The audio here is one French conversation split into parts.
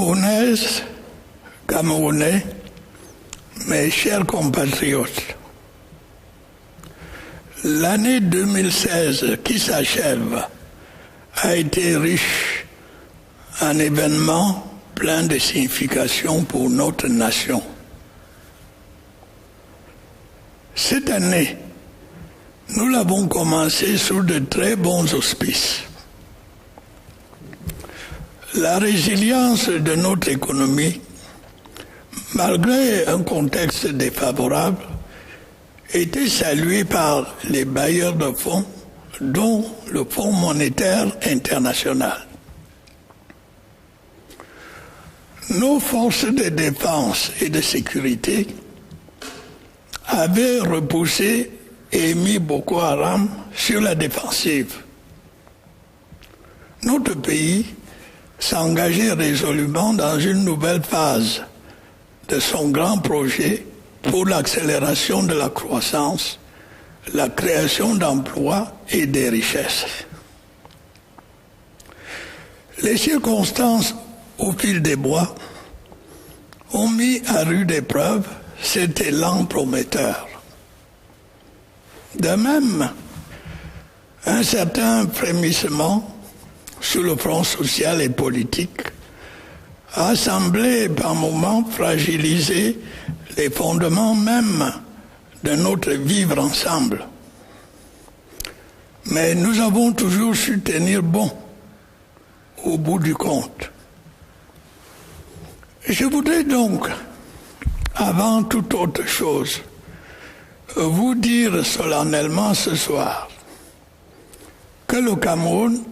Camerounaises, Camerounais, mes chers compatriotes, l'année 2016 qui s'achève a été riche en événements pleins de signification pour notre nation. Cette année, nous l'avons commencé sous de très bons auspices. La résilience de notre économie, malgré un contexte défavorable, était saluée par les bailleurs de fonds, dont le Fonds monétaire international. Nos forces de défense et de sécurité avaient repoussé et mis Boko Haram sur la défensive. Notre pays s'engageait résolument dans une nouvelle phase de son grand projet pour l'accélération de la croissance, la création d'emplois et des richesses. Les circonstances au fil des mois ont mis à rude épreuve cet élan prometteur. De même, un certain frémissement sur le front social et politique a semblé par moments fragiliser les fondements même de notre vivre ensemble. Mais nous avons toujours su tenir bon au bout du compte. Je voudrais donc, avant toute autre chose, vous dire solennellement ce soir que le Cameroun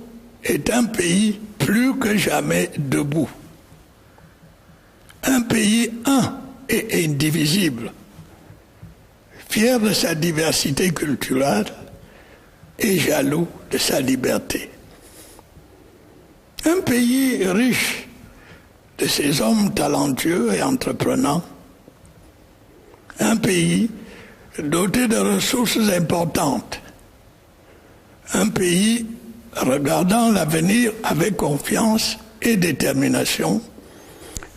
est un pays plus que jamais debout. Un pays un et indivisible, fier de sa diversité culturelle et jaloux de sa liberté. Un pays riche de ses hommes talentueux et entreprenants. Un pays doté de ressources importantes. Un pays regardant l'avenir avec confiance et détermination,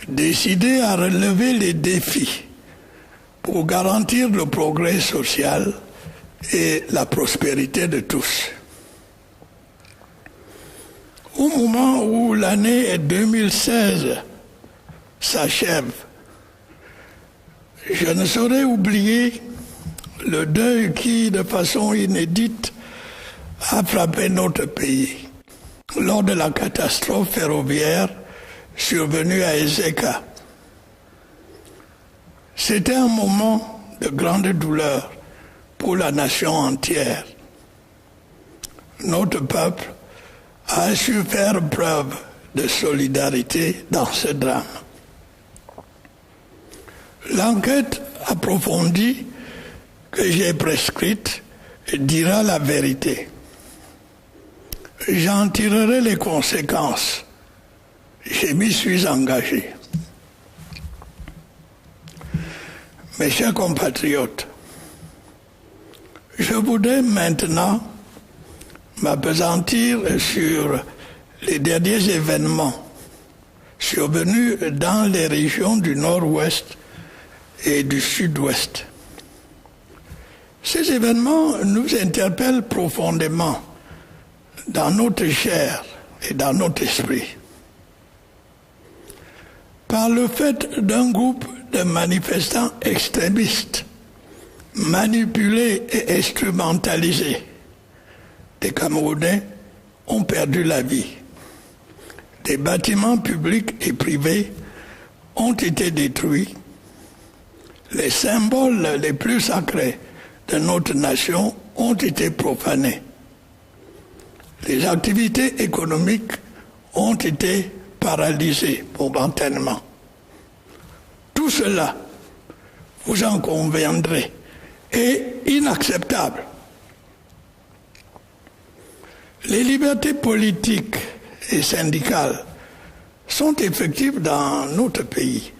décidé à relever les défis pour garantir le progrès social et la prospérité de tous. Au moment où l'année 2016 s'achève, je ne saurais oublier le deuil qui, de façon inédite, a frappé notre pays lors de la catastrophe ferroviaire survenue à Ezeka. C'était un moment de grande douleur pour la nation entière. Notre peuple a su faire preuve de solidarité dans ce drame. L'enquête approfondie que j'ai prescrite dira la vérité. J'en tirerai les conséquences. Je m'y suis engagé. Mes chers compatriotes, je voudrais maintenant m'appesantir sur les derniers événements survenus dans les régions du nord-ouest et du sud-ouest. Ces événements nous interpellent profondément dans notre chair et dans notre esprit. Par le fait d'un groupe de manifestants extrémistes manipulés et instrumentalisés, des Camerounais ont perdu la vie. Des bâtiments publics et privés ont été détruits. Les symboles les plus sacrés de notre nation ont été profanés. Les activités économiques ont été paralysées momentanément. Tout cela, vous en conviendrez, est inacceptable. Les libertés politiques et syndicales sont effectives dans notre pays.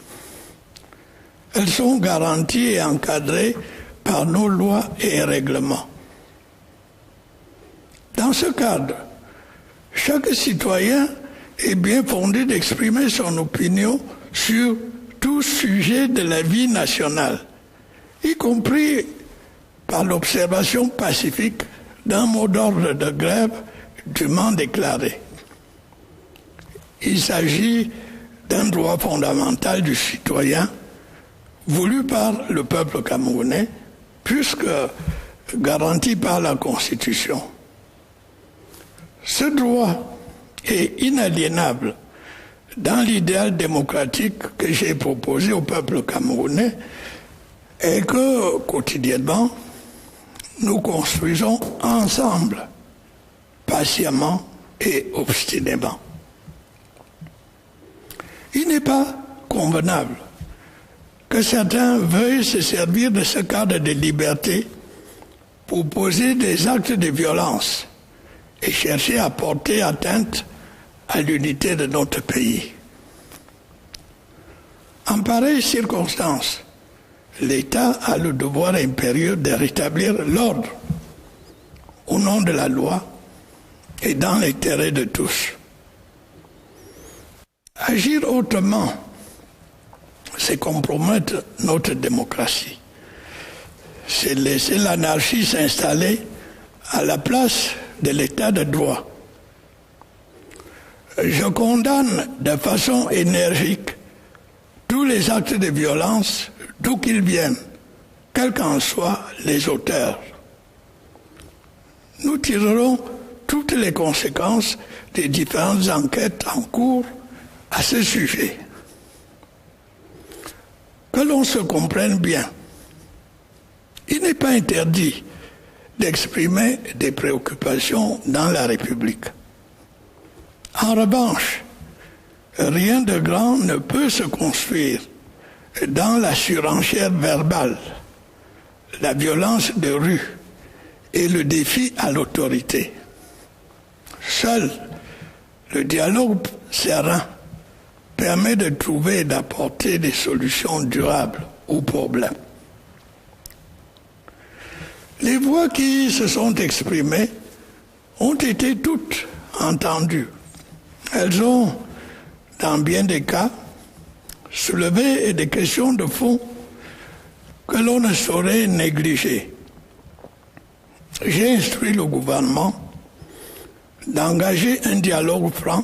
Elles sont garanties et encadrées par nos lois et règlements. Dans ce cadre, chaque citoyen est bien fondé d'exprimer son opinion sur tout sujet de la vie nationale, y compris par l'observation pacifique d'un mot d'ordre de grève dûment déclaré. Il s'agit d'un droit fondamental du citoyen voulu par le peuple camerounais, puisque garanti par la Constitution. Ce droit est inaliénable dans l'idéal démocratique que j'ai proposé au peuple camerounais et que, quotidiennement, nous construisons ensemble, patiemment et obstinément. Il n'est pas convenable que certains veuillent se servir de ce cadre de liberté pour poser des actes de violence et chercher à porter atteinte à l'unité de notre pays. En pareille circonstance, l'État a le devoir impérieux de rétablir l'ordre au nom de la loi et dans l'intérêt de tous. Agir autrement, c'est compromettre notre démocratie. C'est laisser l'anarchie s'installer à la place de l'état de droit. Je condamne de façon énergique tous les actes de violence, d'où qu'ils viennent, quels qu'en soient les auteurs. Nous tirerons toutes les conséquences des différentes enquêtes en cours à ce sujet. Que l'on se comprenne bien, il n'est pas interdit d'exprimer des préoccupations dans la République. En revanche, rien de grand ne peut se construire dans la surenchère verbale, la violence de rue et le défi à l'autorité. Seul le dialogue serein permet de trouver et d'apporter des solutions durables aux problèmes. Les voix qui se sont exprimées ont été toutes entendues. Elles ont, dans bien des cas, soulevé des questions de fond que l'on ne saurait négliger. J'ai instruit le gouvernement d'engager un dialogue franc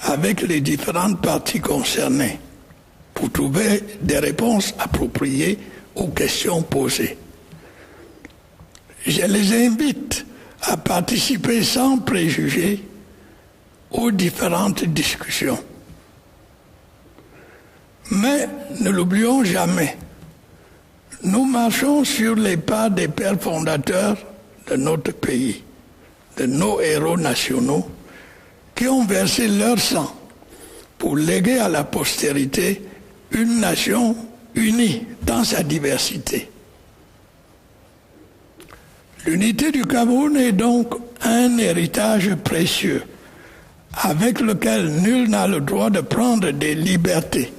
avec les différentes parties concernées pour trouver des réponses appropriées aux questions posées. Je les invite à participer sans préjugés aux différentes discussions. Mais ne l'oublions jamais, nous marchons sur les pas des pères fondateurs de notre pays, de nos héros nationaux, qui ont versé leur sang pour léguer à la postérité une nation unie dans sa diversité. L'unité du Cameroun est donc un héritage précieux avec lequel nul n'a le droit de prendre des libertés.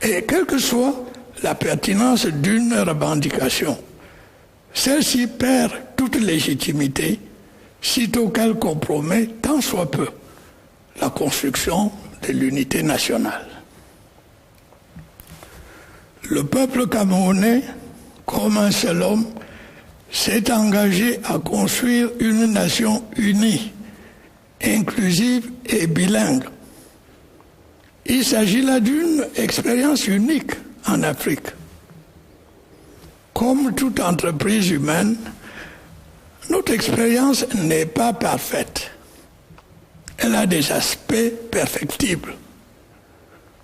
Et quelle que soit la pertinence d'une revendication, celle-ci perd toute légitimité sitôt qu'elle compromet tant soit peu la construction de l'unité nationale. Le peuple camerounais, comme un seul homme, s'est engagé à construire une nation unie, inclusive et bilingue. Il s'agit là d'une expérience unique en Afrique. Comme toute entreprise humaine, notre expérience n'est pas parfaite. Elle a des aspects perfectibles.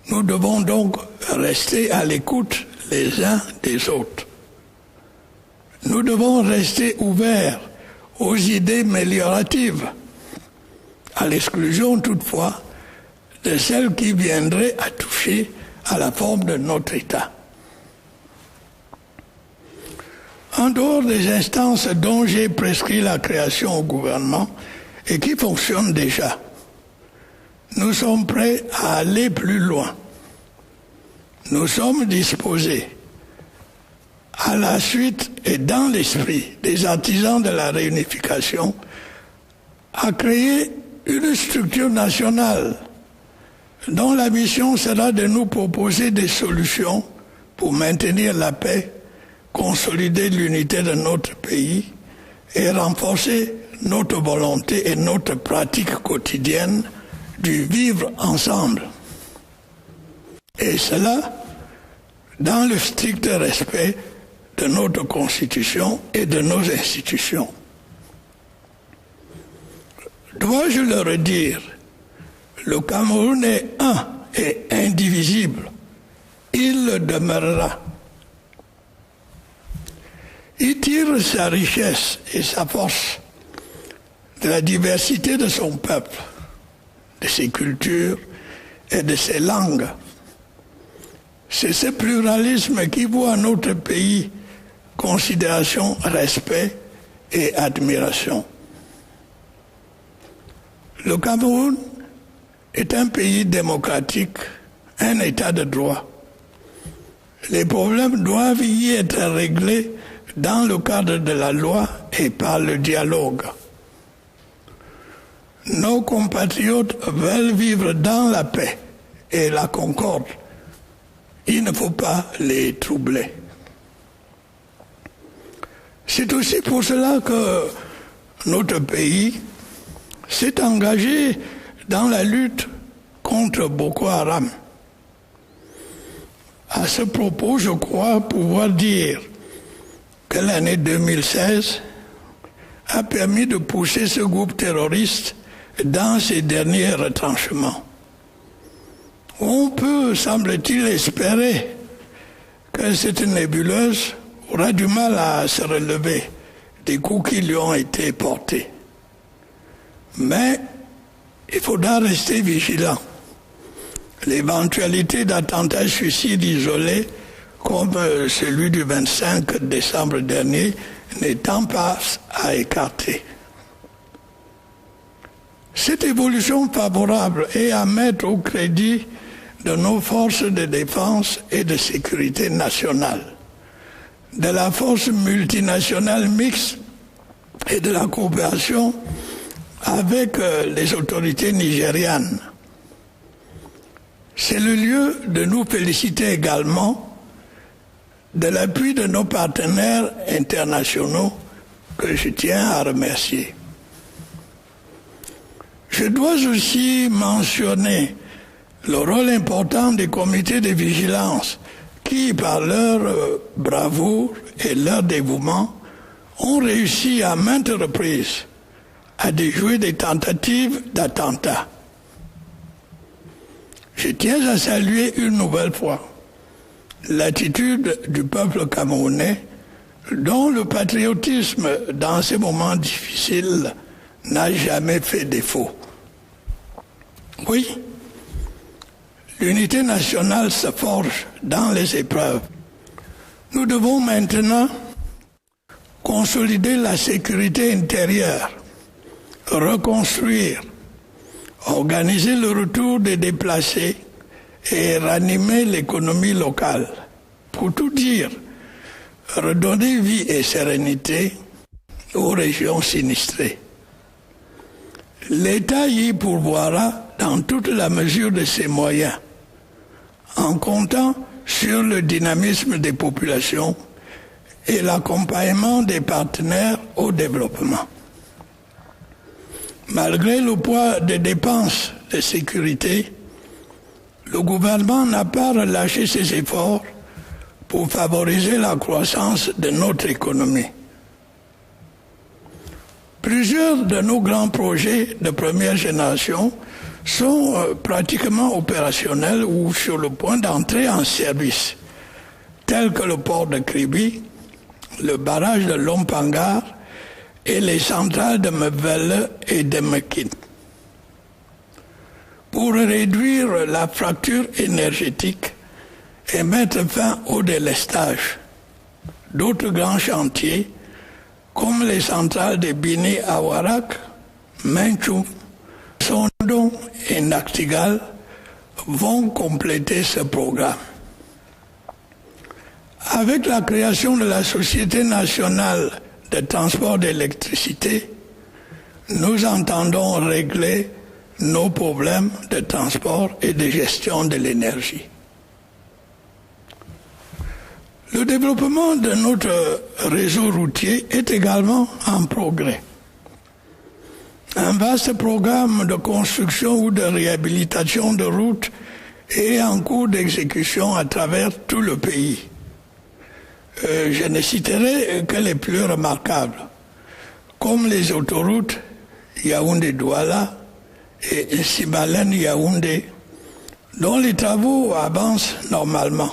Nous devons donc rester à l'écoute les uns des autres. Nous devons rester ouverts aux idées amélioratives, à l'exclusion toutefois de celles qui viendraient à toucher à la forme de notre État. En dehors des instances dont j'ai prescrit la création au gouvernement et qui fonctionnent déjà, nous sommes prêts à aller plus loin. Nous sommes disposés, à la suite et dans l'esprit des artisans de la réunification, à créer une structure nationale dont la mission sera de nous proposer des solutions pour maintenir la paix, consolider l'unité de notre pays et renforcer notre volonté et notre pratique quotidienne du vivre ensemble. Et cela dans le strict respect de notre Constitution et de nos institutions. Dois-je le redire, le Cameroun est un et indivisible. Il le demeurera. Il tire sa richesse et sa force de la diversité de son peuple, de ses cultures et de ses langues. C'est ce pluralisme qui vaut à notre pays considération, respect et admiration. Le Cameroun est un pays démocratique, un État de droit. Les problèmes doivent y être réglés dans le cadre de la loi et par le dialogue. Nos compatriotes veulent vivre dans la paix et la concorde. Il ne faut pas les troubler. C'est aussi pour cela que notre pays s'est engagé dans la lutte contre Boko Haram. À ce propos, je crois pouvoir dire que l'année 2016 a permis de pousser ce groupe terroriste dans ses derniers retranchements. On peut, semble-t-il, espérer que cette nébuleuse aura du mal à se relever des coups qui lui ont été portés. Mais il faudra rester vigilant. L'éventualité d'attentats suicides isolés, comme celui du 25 décembre dernier, n'étant pas à écarter. Cette évolution favorable est à mettre au crédit de nos forces de défense et de sécurité nationale, de la force multinationale mixte et de la coopération avec les autorités nigérianes. C'est le lieu de nous féliciter également de l'appui de nos partenaires internationaux que je tiens à remercier. Je dois aussi mentionner le rôle important des comités de vigilance qui, par leur bravoure et leur dévouement, ont réussi à maintes reprises à déjouer des tentatives d'attentats. Je tiens à saluer une nouvelle fois l'attitude du peuple camerounais dont le patriotisme dans ces moments difficiles n'a jamais fait défaut. Oui, l'unité nationale se forge dans les épreuves. Nous devons maintenant consolider la sécurité intérieure, reconstruire, organiser le retour des déplacés et ranimer l'économie locale. Pour tout dire, redonner vie et sérénité aux régions sinistrées. L'État y pourvoira dans toute la mesure de ses moyens, en comptant sur le dynamisme des populations et l'accompagnement des partenaires au développement. Malgré le poids des dépenses de sécurité, le gouvernement n'a pas relâché ses efforts pour favoriser la croissance de notre économie. Plusieurs de nos grands projets de première génération sont pratiquement opérationnels ou sur le point d'entrer en service, tels que le port de Kribi, le barrage de Lompangar et les centrales de Mevelle et de Mekin. Pour réduire la fracture énergétique et mettre fin au délestage, d'autres grands chantiers, comme les centrales de Bini à Warak, Menchou, Sondon et Naktigal, vont compléter ce programme. Avec la création de la Société nationale de transport d'électricité, nous entendons régler nos problèmes de transport et de gestion de l'énergie. Le développement de notre réseau routier est également en progrès. Un vaste programme de construction ou de réhabilitation de routes est en cours d'exécution à travers tout le pays. Je ne citerai que les plus remarquables, comme les autoroutes Yaoundé-Douala et Sibalène-Yaoundé, dont les travaux avancent normalement,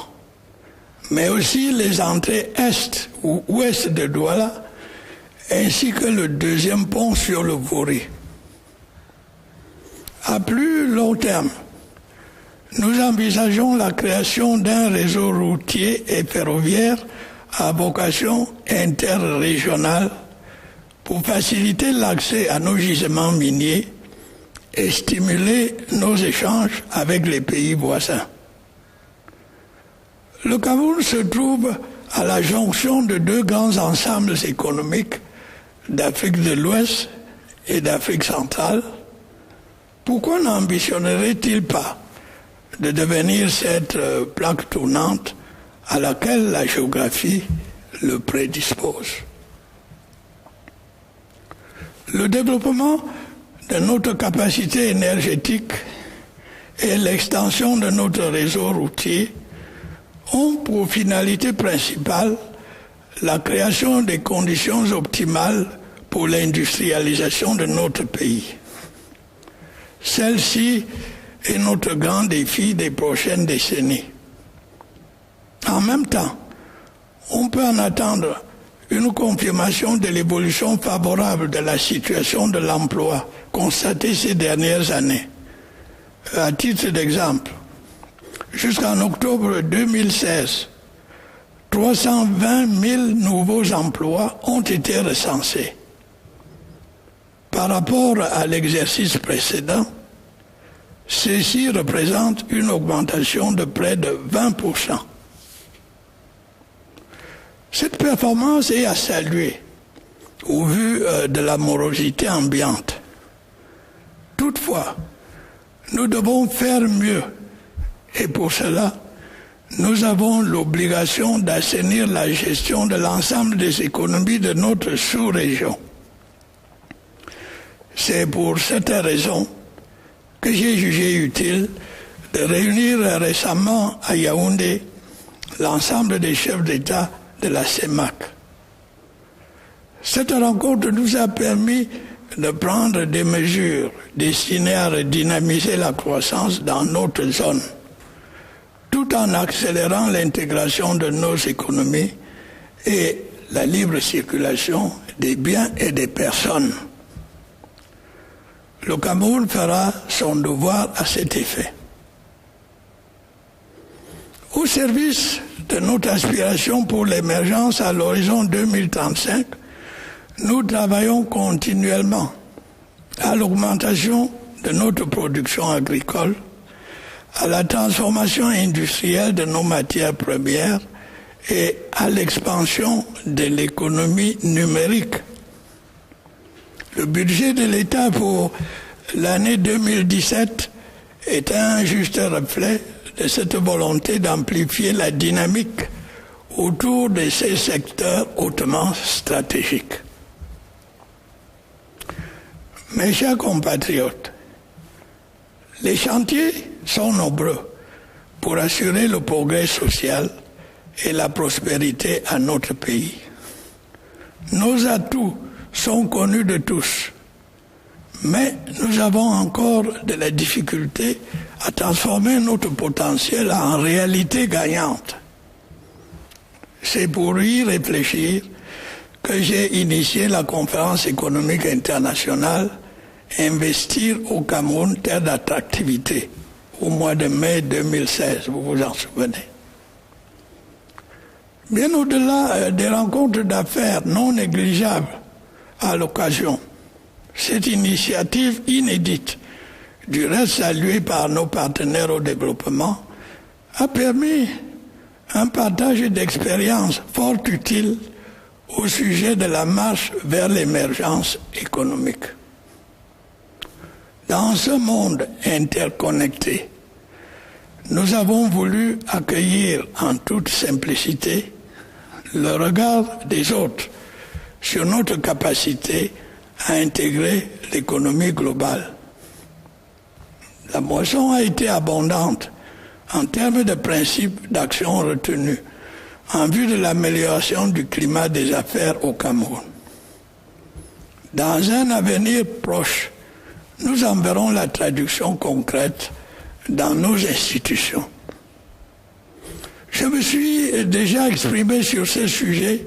mais aussi les entrées est ou ouest de Douala, ainsi que le deuxième pont sur le Vouri. À plus long terme, nous envisageons la création d'un réseau routier et ferroviaire à vocation interrégionale pour faciliter l'accès à nos gisements miniers et stimuler nos échanges avec les pays voisins. Le Cameroun se trouve à la jonction de deux grands ensembles économiques d'Afrique de l'Ouest et d'Afrique centrale. Pourquoi n'ambitionnerait-il pas de devenir cette plaque tournante à laquelle la géographie le prédispose? Le développement de notre capacité énergétique et l'extension de notre réseau routier ont pour finalité principale la création des conditions optimales pour l'industrialisation de notre pays. Celle-ci est notre grand défi des prochaines décennies. En même temps, on peut en attendre une confirmation de l'évolution favorable de la situation de l'emploi constatée ces dernières années. À titre d'exemple, jusqu'en octobre 2016, 320 000 nouveaux emplois ont été recensés. Par rapport à l'exercice précédent, ceci représente une augmentation de près de 20%. Cette performance est à saluer au vu de la morosité ambiante. Toutefois, nous devons faire mieux et pour cela, nous avons l'obligation d'assainir la gestion de l'ensemble des économies de notre sous-région. C'est pour cette raison que j'ai jugé utile de réunir récemment à Yaoundé l'ensemble des chefs d'État de la CEMAC. Cette rencontre nous a permis de prendre des mesures destinées à redynamiser la croissance dans notre zone, tout en accélérant l'intégration de nos économies et la libre circulation des biens et des personnes. Le Cameroun fera son devoir à cet effet. Au service de notre aspiration pour l'émergence à l'horizon 2035, nous travaillons continuellement à l'augmentation de notre production agricole, à la transformation industrielle de nos matières premières et à l'expansion de l'économie numérique. Le budget de l'État pour l'année 2017 est un juste reflet de cette volonté d'amplifier la dynamique autour de ces secteurs hautement stratégiques. Mes chers compatriotes, les chantiers sont nombreux pour assurer le progrès social et la prospérité à notre pays. Nos atouts sont connus de tous, mais nous avons encore de la difficulté à transformer notre potentiel en réalité gagnante. C'est pour y réfléchir que j'ai initié la conférence économique internationale Investir au Cameroun, terre d'attractivité, au mois de mai 2016, vous vous en souvenez. Bien au-delà des rencontres d'affaires non négligeables à l'occasion, cette initiative inédite, du reste saluée par nos partenaires au développement, a permis un partage d'expériences fort utile au sujet de la marche vers l'émergence économique. Dans ce monde interconnecté, nous avons voulu accueillir en toute simplicité le regard des autres sur notre capacité à intégrer l'économie globale. La moisson a été abondante en termes de principes d'action retenus en vue de l'amélioration du climat des affaires au Cameroun. Dans un avenir proche, nous en verrons la traduction concrète dans nos institutions. Je me suis déjà exprimé sur ce sujet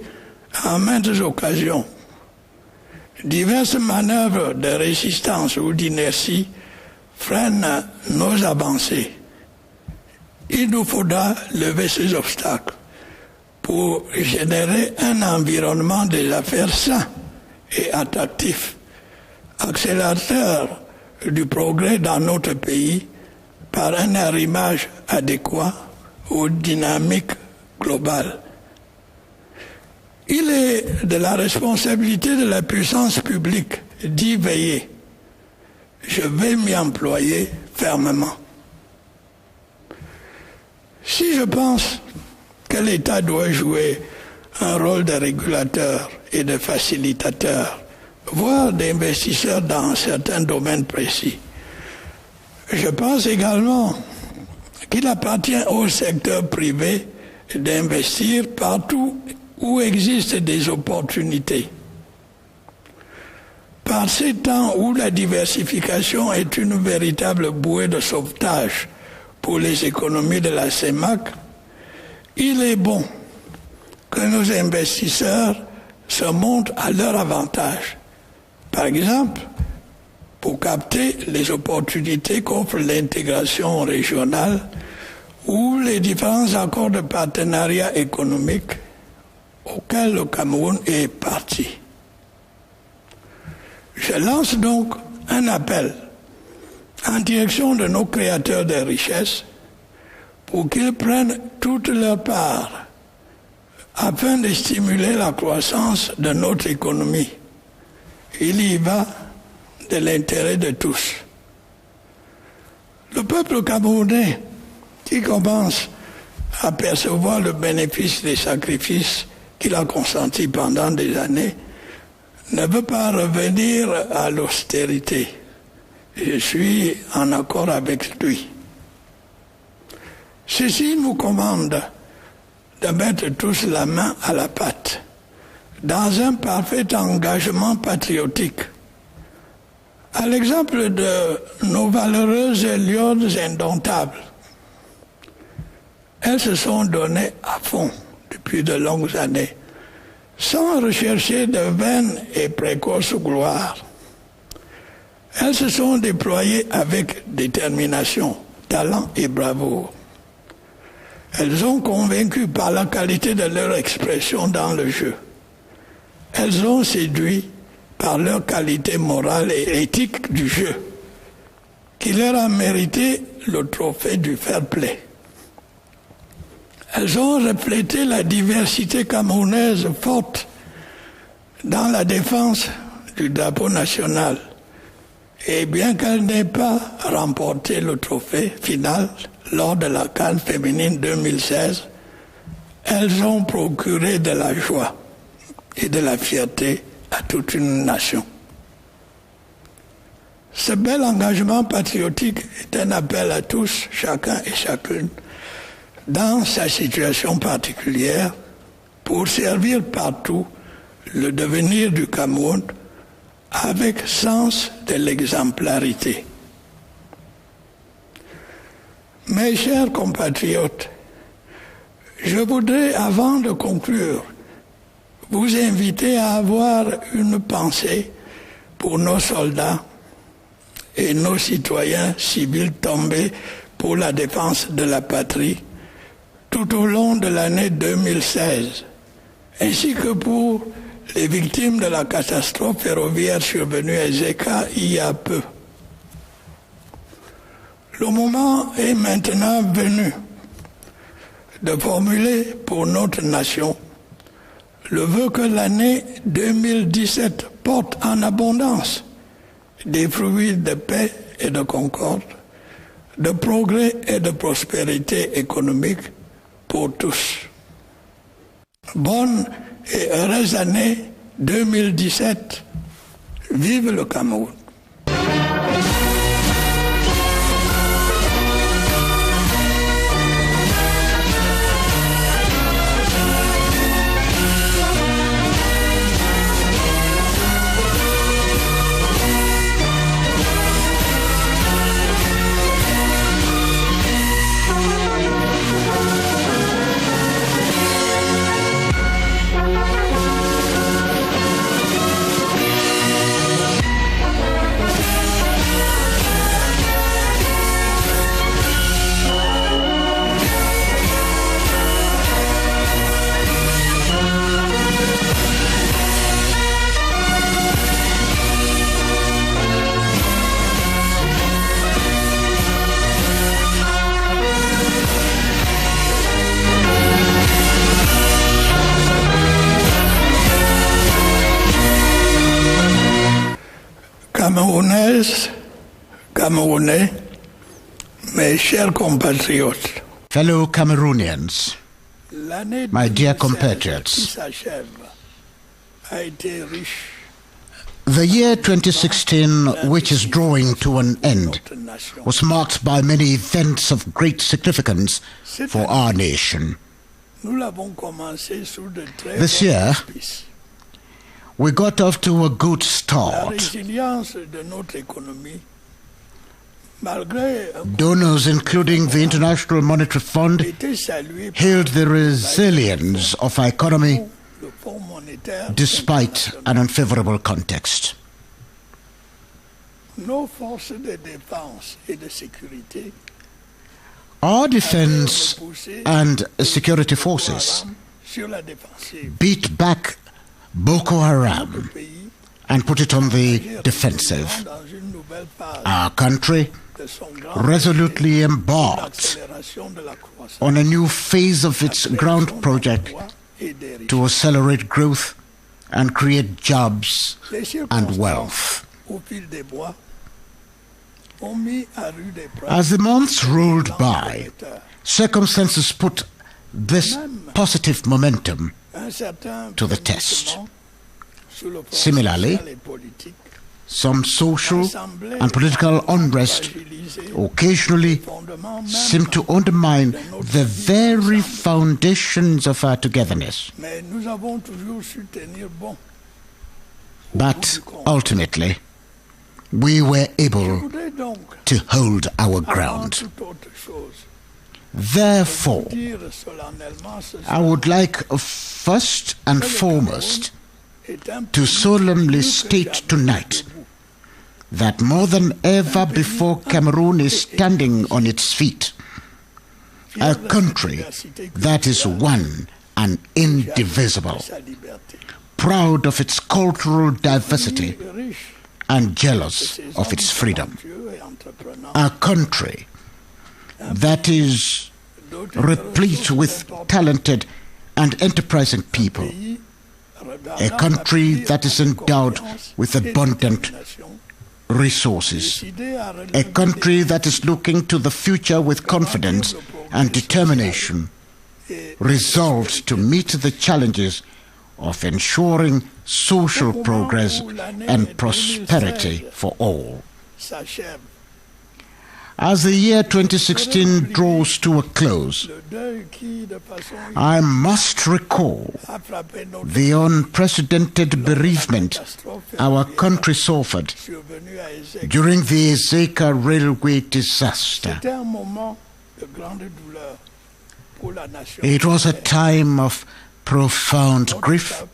à maintes occasions. Diverses manœuvres de résistance ou d'inertie freinent nos avancées. Il nous faudra lever ces obstacles pour générer un environnement des affaires sain et attractif, accélérateur du progrès dans notre pays par un arrimage adéquat aux dynamiques globales. Il est de la responsabilité de la puissance publique d'y veiller. Je vais m'y employer fermement. Si je pense que l'État doit jouer un rôle de régulateur et de facilitateur, voire d'investisseur dans certains domaines précis, je pense également qu'il appartient au secteur privé d'investir partout où existent des opportunités. Par ces temps où la diversification est une véritable bouée de sauvetage pour les économies de la CEMAC, il est bon que nos investisseurs se montrent à leur avantage. Par exemple, pour capter les opportunités qu'offre l'intégration régionale ou les différents accords de partenariat économique auxquels le Cameroun est partie. Je lance donc un appel en direction de nos créateurs de richesses pour qu'ils prennent toute leur part afin de stimuler la croissance de notre économie. Il y va de l'intérêt de tous. Le peuple camerounais qui commence à percevoir le bénéfice des sacrifices qu'il a consentis pendant des années ne veut pas revenir à l'austérité. Je suis en accord avec lui. Ceci nous commande de mettre tous la main à la pâte dans un parfait engagement patriotique. À l'exemple de nos valeureuses lionnes indomptables, elles se sont données à fond depuis de longues années, sans rechercher de vaines et précoces gloires. Elles se sont déployées avec détermination, talent et bravoure. Elles ont convaincu par la qualité de leur expression dans le jeu. Elles ont séduit par leur qualité morale et éthique du jeu, qui leur a mérité le trophée du fair play. Elles ont reflété la diversité camerounaise forte dans la défense du drapeau national. Et bien qu'elles n'aient pas remporté le trophée final lors de la CAN féminine 2016, elles ont procuré de la joie et de la fierté à toute une nation. Ce bel engagement patriotique est un appel à tous, chacun et chacune, dans sa situation particulière, pour servir partout le devenir du Cameroun avec sens de l'exemplarité. Mes chers compatriotes, je voudrais, avant de conclure, vous inviter à avoir une pensée pour nos soldats et nos citoyens civils tombés pour la défense de la patrie tout au long de l'année 2016, ainsi que pour les victimes de la catastrophe ferroviaire survenue à Zeka il y a peu. Le moment est maintenant venu de formuler pour notre nation le vœu que l'année 2017 porte en abondance des fruits de paix et de concorde, de progrès et de prospérité économique pour tous. Bonne et heureuse année 2017. Vive le Cameroun. Camerounaises, Camerounais, mes chers compatriotes, fellow Cameroonians, my dear compatriots, the year 2016, which is drawing to an end, was marked by many events of great significance for our nation. This year, we got off to a good start. Donors, including the International Monetary Fund, hailed the resilience of our economy despite an unfavorable context. Our defense and security forces beat back Boko Haram and put it on the defensive. Our country resolutely embarked on a new phase of its ground project to accelerate growth and create jobs and wealth. As the months rolled by, circumstances put this positive momentum to the test. Similarly, some social and political unrest occasionally seem to undermine the very foundations of our togetherness. But ultimately, we were able to hold our ground. Therefore, I would like first and foremost to solemnly state tonight that more than ever before, Cameroon is standing on its feet, a country that is one and indivisible, proud of its cultural diversity and jealous of its freedom, a country that is replete with talented and enterprising people, a country that is endowed with abundant resources, a country that is looking to the future with confidence and determination, resolved to meet the challenges of ensuring social progress and prosperity for all. As the year 2016 draws to a close, I must recall the unprecedented bereavement our country suffered during the Ezeka railway disaster. It was a time of profound grief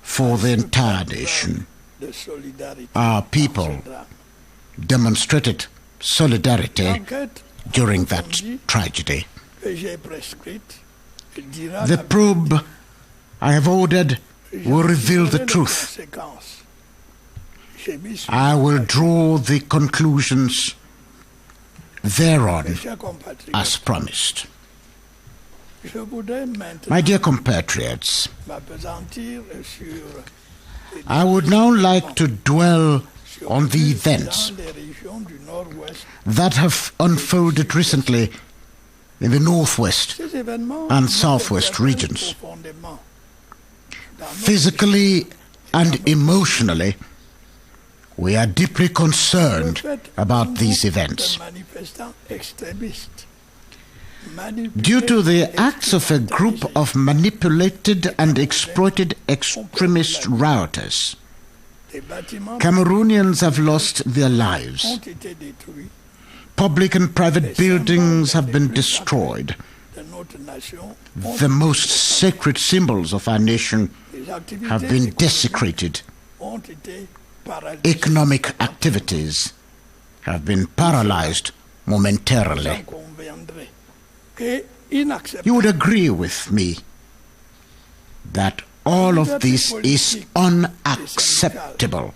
for the entire nation. Our people demonstrated solidarity during that tragedy. The probe I have ordered will reveal the truth. I will draw the conclusions thereon as promised. My dear compatriots, I would now like to dwell on the events that have unfolded recently in the Northwest and Southwest regions. Physically and emotionally, we are deeply concerned about these events. Due to the acts of a group of manipulated and exploited extremist rioters, Cameroonians have lost their lives. Public and private buildings have been destroyed. The most sacred symbols of our nation have been desecrated. Economic activities have been paralyzed momentarily. You would agree with me that all of this is unacceptable.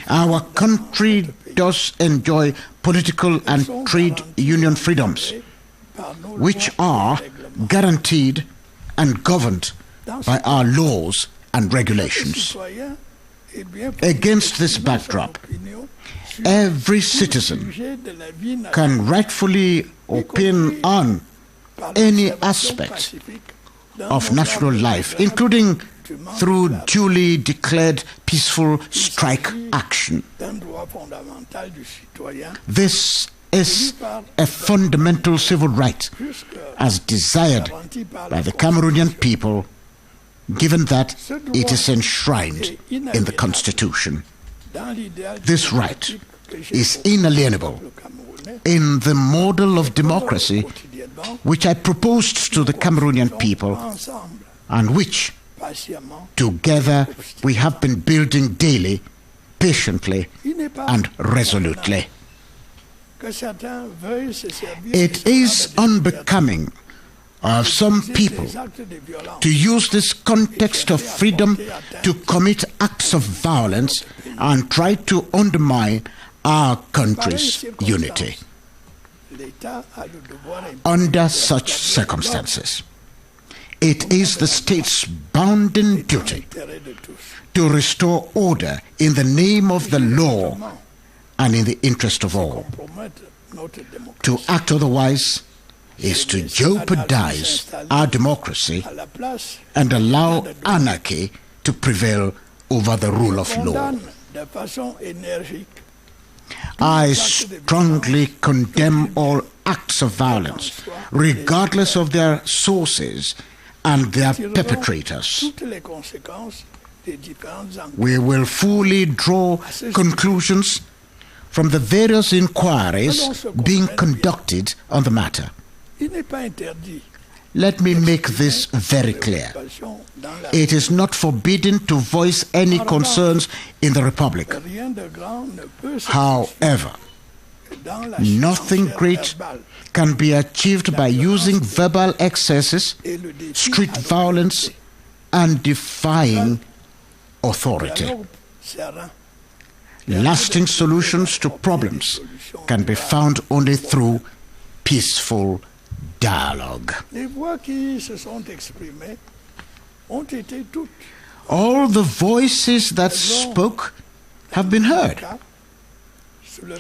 Our country does enjoy political and trade union freedoms, which are guaranteed and governed by our laws and regulations. Against this backdrop, every citizen can rightfully opine on any aspect of national life, including through duly declared peaceful strike action. This is a fundamental civil right as desired by the Cameroonian people, given that it is enshrined in the Constitution. This right is inalienable in the model of democracy which I proposed to the Cameroonian people and which, together, we have been building daily, patiently and resolutely. It is unbecoming of some people to use this context of freedom to commit acts of violence and try to undermine our country's unity. Under such circumstances, it is the state's bounden duty to restore order in the name of the law and in the interest of all. To act otherwise is to jeopardize our democracy and allow anarchy to prevail over the rule of law. I strongly condemn all acts of violence, regardless of their sources and their perpetrators. We will fully draw conclusions from the various inquiries being conducted on the matter. Let me make this very clear. It is not forbidden to voice any concerns in the Republic. However, nothing great can be achieved by using verbal excesses, street violence, and defying authority. Lasting solutions to problems can be found only through peaceful dialogue. All the voices that spoke have been heard.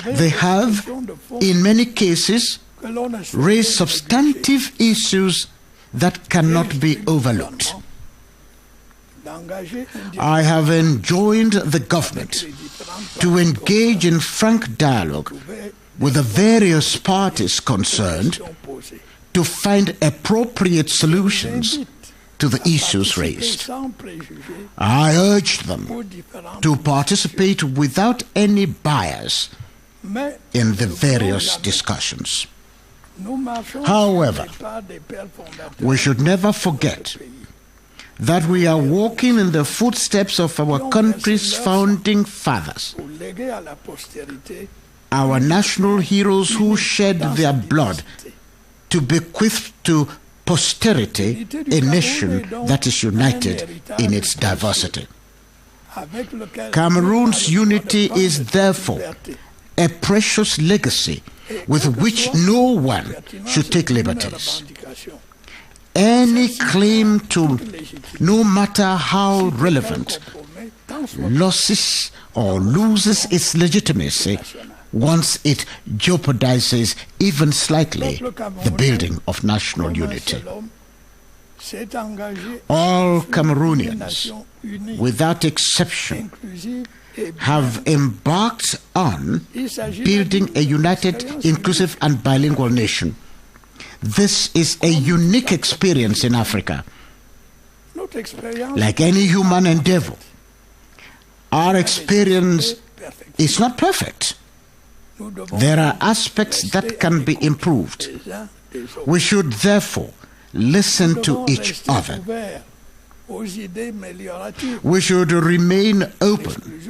They have, in many cases, raised substantive issues that cannot be overlooked. I have enjoined the government to engage in frank dialogue with the various parties concerned to find appropriate solutions to the issues raised. I urged them to participate without any bias in the various discussions. However, we should never forget that we are walking in the footsteps of our country's founding fathers, our national heroes who shed their blood to bequeath to posterity a nation that is united in its diversity. Cameroon's unity is therefore a precious legacy with which no one should take liberties. Any claim to, no matter how relevant, loses or loses its legitimacy once it jeopardizes even slightly the building of national unity. All Cameroonians, without exception, have embarked on building a united, inclusive and bilingual nation. This is a unique experience in Africa. Like any human endeavor, our experience is not perfect. There are aspects that can be improved. We should therefore listen to each other. We should remain open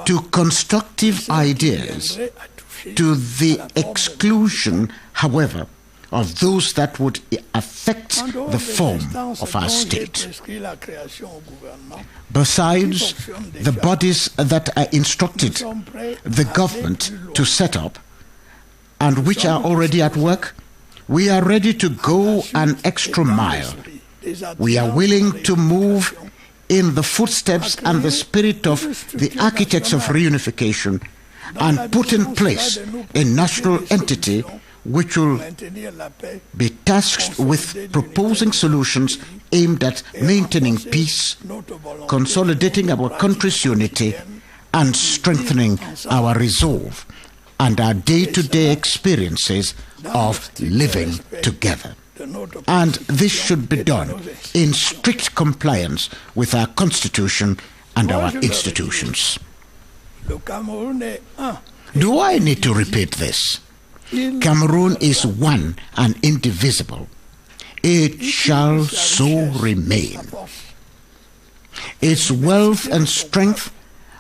to constructive ideas, to the exclusion, however, of those that would affect the form of our state. Besides the bodies that are instructed the government to set up and which are already at work, we are ready to go an extra mile. We are willing to move in the footsteps and the spirit of the architects of reunification and put in place a national entity which will be tasked with proposing solutions aimed at maintaining peace, consolidating our country's unity, and strengthening our resolve and our day-to-day experiences of living together. And this should be done in strict compliance with our constitution and our institutions. Do I need to repeat this? Cameroon is one and indivisible. It shall so remain. Its wealth and strength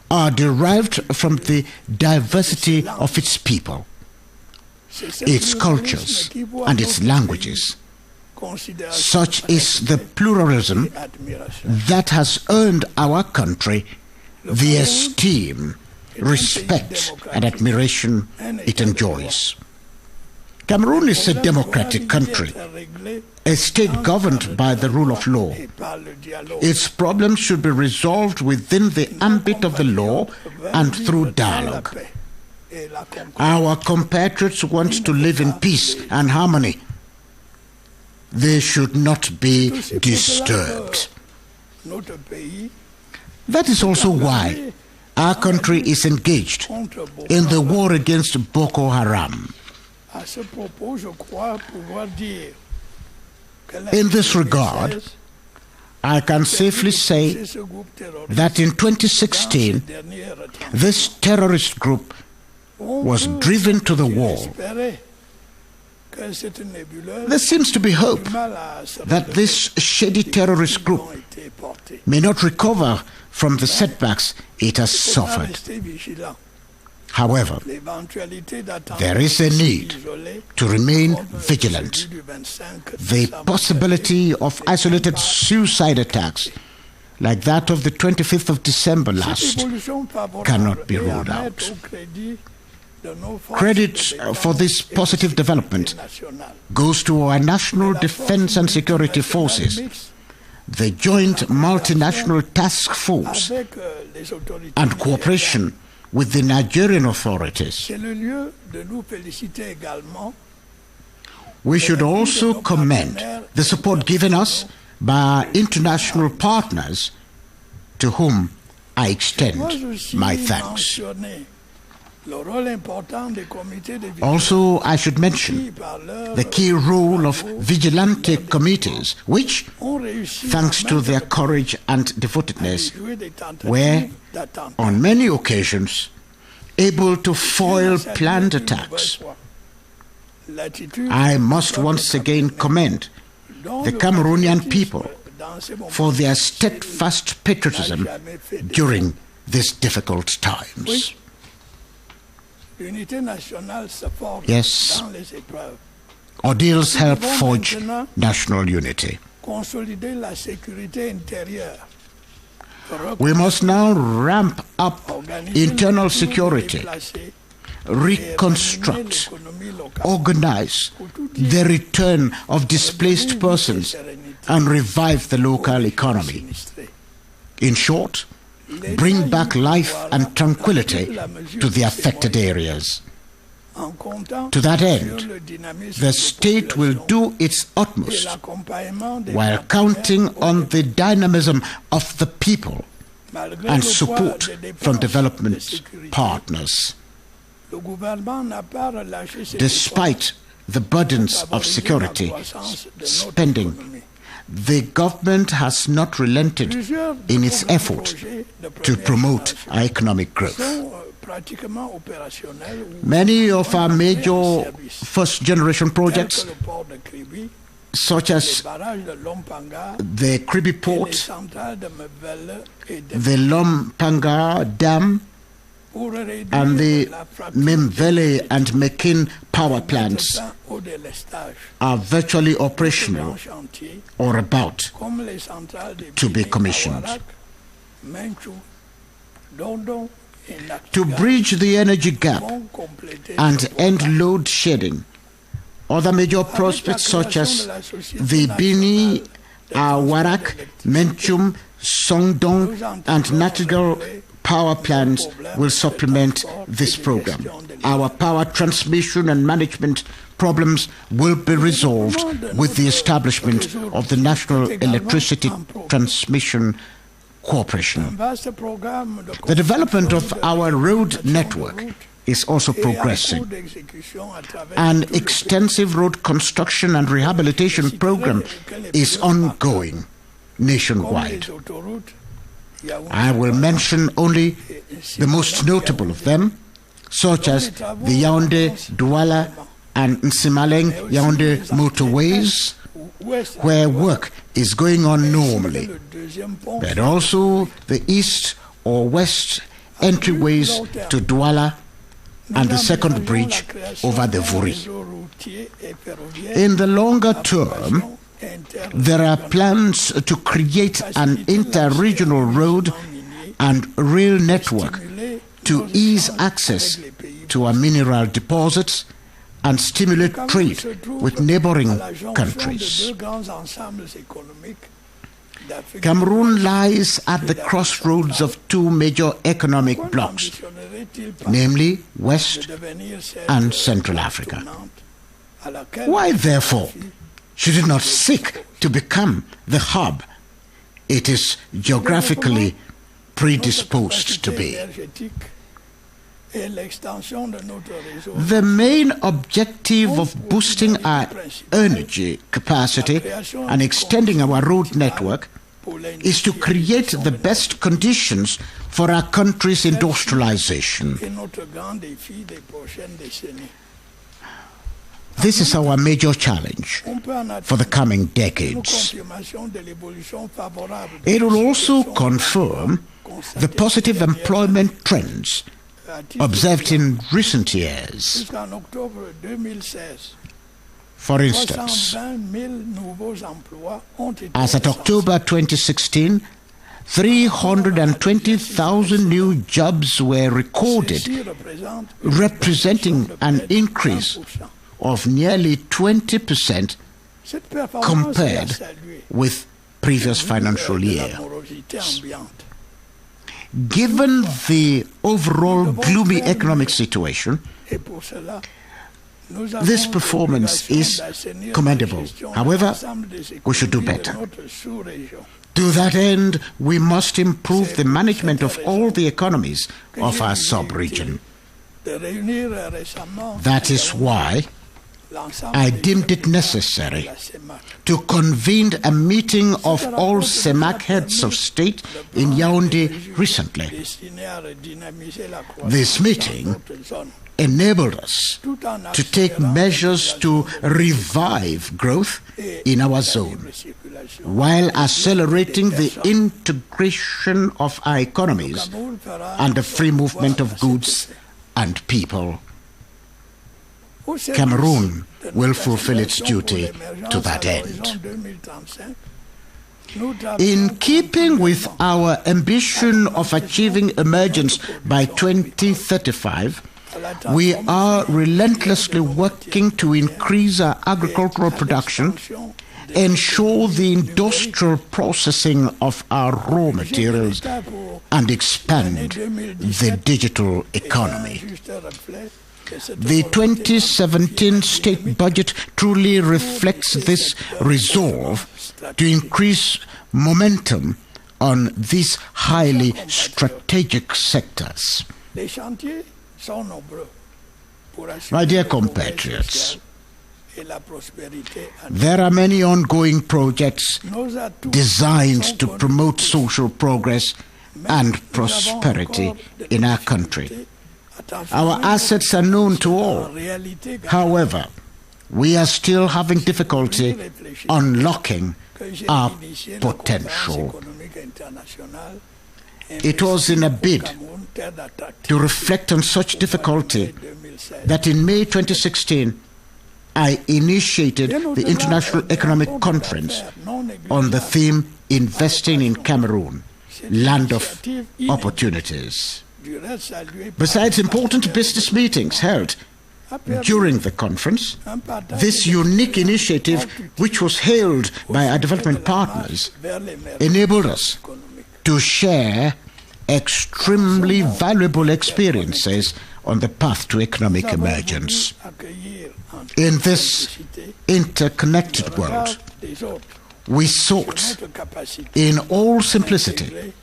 are derived from the diversity of its people, its cultures, and its languages. Such is the pluralism that has earned our country the esteem, respect, and admiration it enjoys. Cameroon is a democratic country, a state governed by the rule of law. Its problems should be resolved within the ambit of the law and through dialogue. Our compatriots want to live in peace and harmony. They should not be disturbed. That is also why our country is engaged in the war against Boko Haram. In this regard, I can safely say that in 2016, this terrorist group was driven to the wall. There seems to be hope that this shady terrorist group may not recover from the setbacks it has suffered. However, there is a need to remain vigilant. The possibility of isolated suicide attacks, like that of the 25th of December last, cannot be ruled out. Credit for this positive development goes to our National Defense and Security Forces, the Joint Multinational Task Force, and cooperation with the Nigerian authorities. We should also commend the support given us by our international partners, to whom I extend my thanks. Also, I should mention the key role of vigilante committees, which, thanks to their courage and devotedness, were, on many occasions, able to foil planned attacks. I must once again commend the Cameroonian people for their steadfast patriotism during these difficult times. Yes, ordeals help forge national unity. We must now ramp up internal security, reconstruct, organize the return of displaced persons, and revive the local economy. In short, bring back life and tranquility to the affected areas. To that end, the state will do its utmost while counting on the dynamism of the people and support from development partners. Despite the burdens of security spending, the government has not relented in its effort to promote our economic growth. Many of our major first-generation projects, such as the Kribi Port, the Lompanga Dam, and the Memvele and Mekin power plants, are virtually operational or about to be commissioned. To bridge the energy gap and end load shedding, other major prospects such as the Bini, Awarak, Menchum, Songdong, and Natigal power plants will supplement this program. Our power transmission and management problems will be resolved with the establishment of the National Electricity Transmission Corporation. The development of our road network is also progressing. An extensive road construction and rehabilitation program is ongoing nationwide. I will mention only the most notable of them, such as the Yaoundé, Douala, and Nsimaleng Yaoundé motorways, where work is going on normally, but also the east or west entryways to Douala and the second bridge over the Vuri. In the longer term, there are plans to create an inter-regional road and rail network to ease access to our mineral deposits and stimulate trade with neighboring countries. Cameroon lies at the crossroads of two major economic blocs, namely West and Central Africa. Why, therefore, should it not seek to become the hub it is geographically predisposed to be? The main objective of boosting our energy capacity and extending our road network is to create the best conditions for our country's industrialization. This is our major challenge for the coming decades. It will also confirm the positive employment trends observed in recent years. For instance, as at October 2016, 320,000 new jobs were recorded, representing an increase of nearly 20% compared with previous financial year. Given the overall gloomy economic situation, this performance is commendable. However, we should do better. To that end, we must improve the management of all the economies of our sub-region. That is why I deemed it necessary to convene a meeting of all CEMAC heads of state in Yaoundé recently. This meeting enabled us to take measures to revive growth in our zone, while accelerating the integration of our economies and the free movement of goods and people. Cameroon will fulfill its duty to that end. In keeping with our ambition of achieving emergence by 2035, We are relentlessly working to increase our agricultural production, ensure the industrial processing of our raw materials, and expand the digital economy. The 2017 state budget truly reflects this resolve to increase momentum on these highly strategic sectors. My dear compatriots, there are many ongoing projects designed to promote social progress and prosperity in our country. Our assets are known to all. However, we are still having difficulty unlocking our potential. It was in a bid to reflect on such difficulty that in May 2016, I initiated the International Economic Conference on the theme Investing in Cameroon, Land of Opportunities. Besides important business meetings held during the conference, this unique initiative, which was hailed by our development partners, enabled us to share extremely valuable experiences on the path to economic emergence. In this interconnected world, we sought, in all simplicity,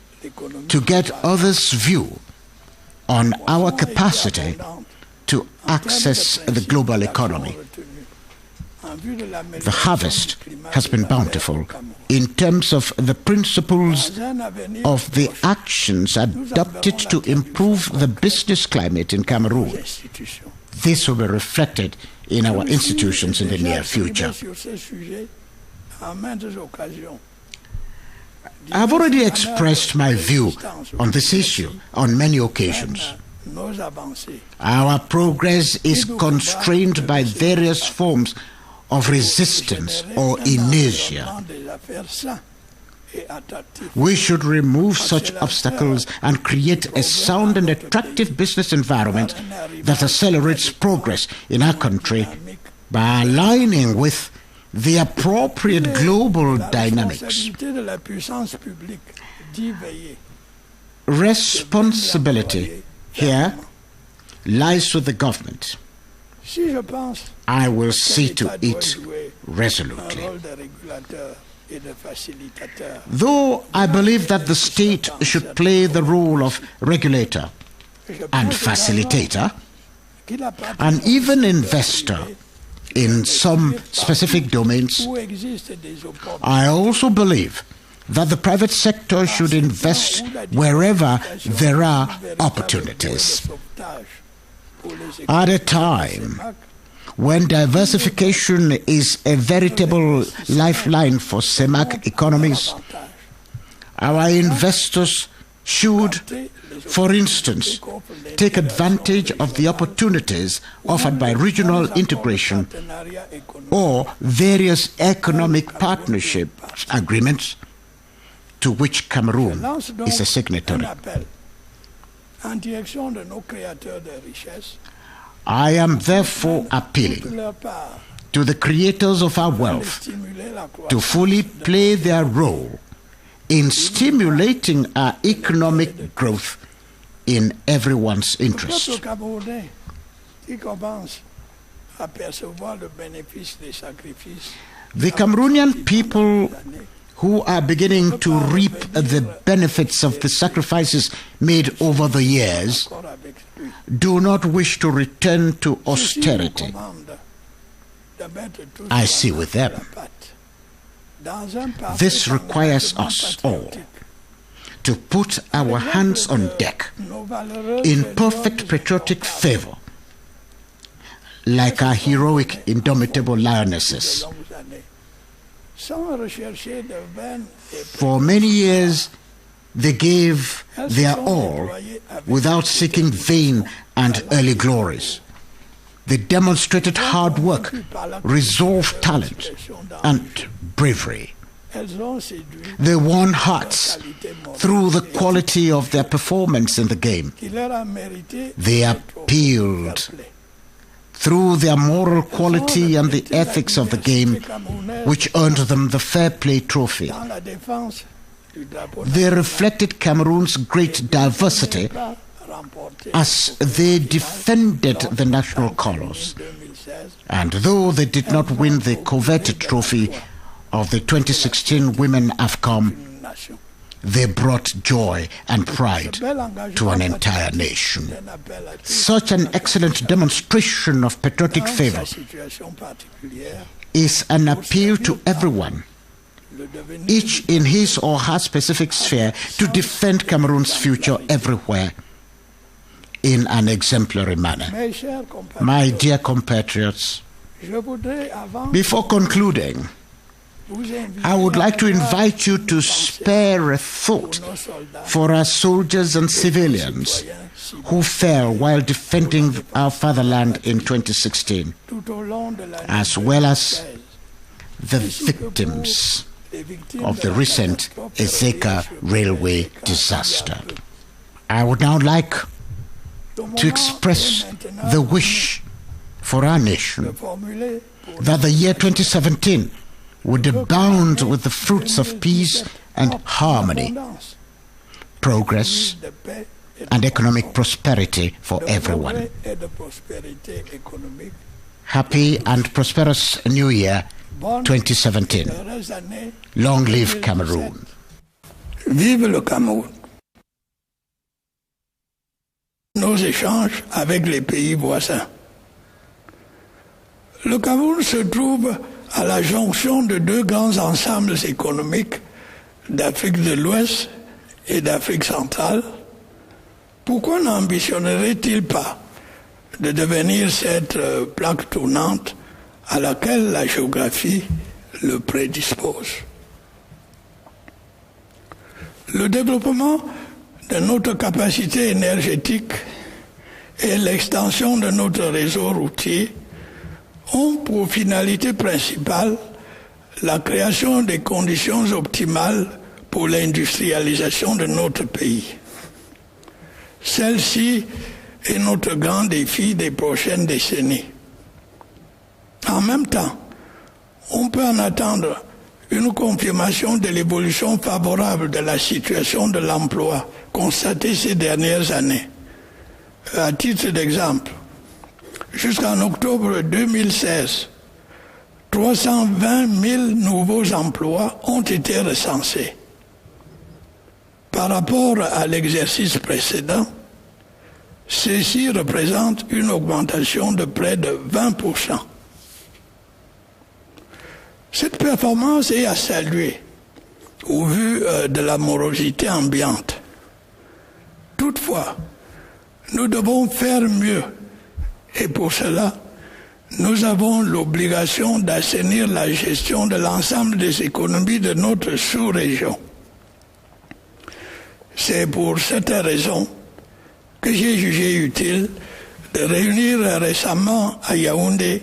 to get others' view on our capacity to access the global economy. The harvest has been bountiful in terms of the principles of the actions adopted to improve the business climate in Cameroon. This will be reflected in our institutions in the near future. I have already expressed my view on this issue on many occasions. Our progress is constrained by various forms of resistance or inertia. We should remove such obstacles and create a sound and attractive business environment that accelerates progress in our country by aligning with the appropriate global dynamics. Responsibility here lies with the government. I will see to it resolutely. Though I believe that the state should play the role of regulator and facilitator, and even investor in some specific domains, I also believe that the private sector should invest wherever there are opportunities. At a time when diversification is a veritable lifeline for CEMAC economies, our investors should, for instance, take advantage of the opportunities offered by regional integration or various economic partnership agreements to which Cameroon is a signatory. I am therefore appealing to the creators of our wealth to fully play their role in stimulating our economic growth in everyone's interest. The Cameroonian people who are beginning to reap the benefits of the sacrifices made over the years do not wish to return to austerity. I see with them. This requires us all to put our hands on deck in perfect patriotic fervor, like our heroic, indomitable lionesses. For many years, they gave their all without seeking vain and early glories. They demonstrated hard work, resolve, talent, and bravery. elles ont séduit They won hearts through the quality of their performance in the game. qui leur a mérité They appealed through their moral quality and the ethics of the game, which earned them the Fair Play Trophy. dans la défense du drapeau They reflected Cameroon's great diversity national remporté as they defended the national colours. 2016 And though they did not win the coveted trophy of the 2016 Women AFCON, nation. they brought joy and pride to an entire nation. Un appel à tous Such an excellent demonstration of patriotic dans fervour sa situation particulière, is an appeal to everyone, le devenir each in his or her specific sphere, to defend Cameroon's future everywhere in an exemplary manner. Mes chers compatriotes, My dear compatriots, je voudrais avant before concluding, vous inviter I would like to à invite you to spare a thought nos soldats for our soldiers and civilians who fell while defending our fatherland in 2016, tout au long de l'année as well as 2016, the victims les victimes of de the la recent catastrophe Ezeka railway ferroviaire disaster. I would now like Le moment to express est maintenant the wish for our de nation formuler pour that the year 2017 would abound with the fruits of peace and harmony, l'abondance, progress, de paix et de and economic prosperity for everyone. progrès et de prospérité économique. Happy and prosperous New Year Bonne 2017. et heureuse année. Long live Cameroon. Vive le Cameroun. Nos échanges avec les pays voisins. Le Cameroun se trouve à la jonction de deux grands ensembles économiques d'Afrique de l'Ouest et d'Afrique centrale. Pourquoi n'ambitionnerait-il pas de devenir cette plaque tournante à laquelle la géographie le prédispose? Le développement de notre capacité énergétique et l'extension de notre réseau routier ont pour finalité principale la création des conditions optimales pour l'industrialisation de notre pays. Celle-ci est notre grand défi des prochaines décennies. En même temps, on peut en attendre une confirmation de l'évolution favorable de la situation de l'emploi constatée ces dernières années. À titre d'exemple, jusqu'en octobre 2016, 320 000 nouveaux emplois ont été recensés. Par rapport à l'exercice précédent, ceci représente une augmentation de près de 20%. Cette performance est à saluer au vu de la morosité ambiante. Toutefois, nous devons faire mieux et pour cela, nous avons l'obligation d'assainir la gestion de l'ensemble des économies de notre sous-région. C'est pour cette raison que j'ai jugé utile de réunir récemment à Yaoundé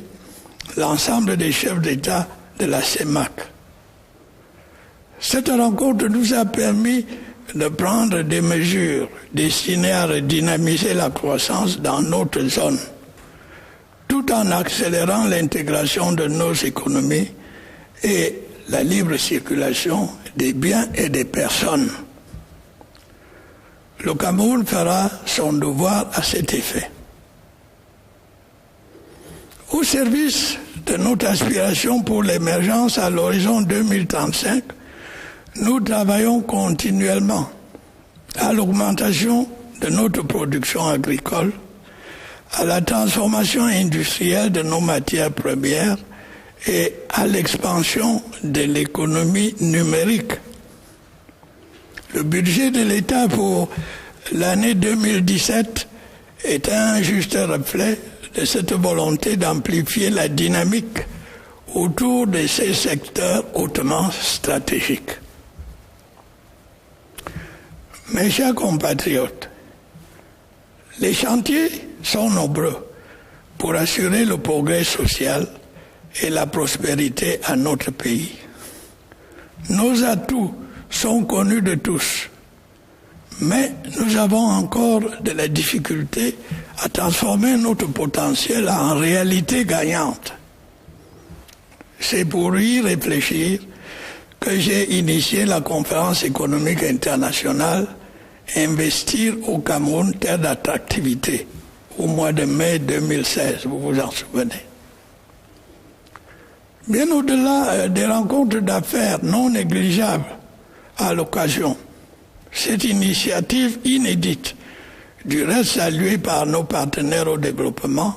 l'ensemble des chefs d'État de la CEMAC. Cette rencontre nous a permis de prendre des mesures destinées à redynamiser la croissance dans notre zone, tout en accélérant l'intégration de nos économies et la libre circulation des biens et des personnes. Le Cameroun fera son devoir à cet effet. Au service de notre aspiration pour l'émergence à l'horizon 2035, nous travaillons continuellement à l'augmentation de notre production agricole, à la transformation industrielle de nos matières premières et à l'expansion de l'économie numérique. Le budget de l'État pour l'année 2017 est un juste reflet de cette volonté d'amplifier la dynamique autour de ces secteurs hautement stratégiques. Mes chers compatriotes, les chantiers sont nombreux pour assurer le progrès social et la prospérité à notre pays. Nos atouts sont connus de tous, mais nous avons encore de la difficulté à transformer notre potentiel en réalité gagnante. C'est pour y réfléchir que j'ai initié la conférence économique internationale Investir au Cameroun, terre d'attractivité, au mois de mai 2016, vous vous en souvenez. Bien au-delà des rencontres d'affaires non négligeables à l'occasion, cette initiative inédite, du reste saluée par nos partenaires au développement,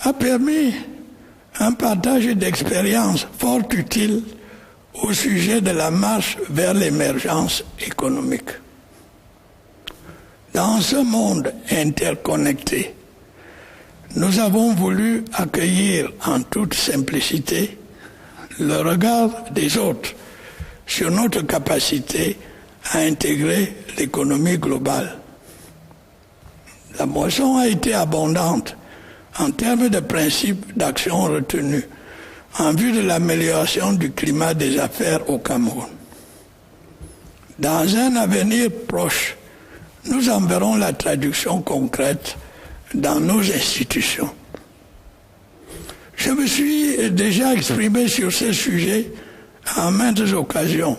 a permis un partage d'expériences fort utile au sujet de la marche vers l'émergence économique. Dans ce monde interconnecté, nous avons voulu accueillir en toute simplicité le regard des autres sur notre capacité à intégrer l'économie globale. La moisson a été abondante en termes de principes d'action retenus en vue de l'amélioration du climat des affaires au Cameroun. Dans un avenir proche, nous en verrons la traduction concrète dans nos institutions. Je me suis déjà exprimé sur ce sujet à maintes occasions.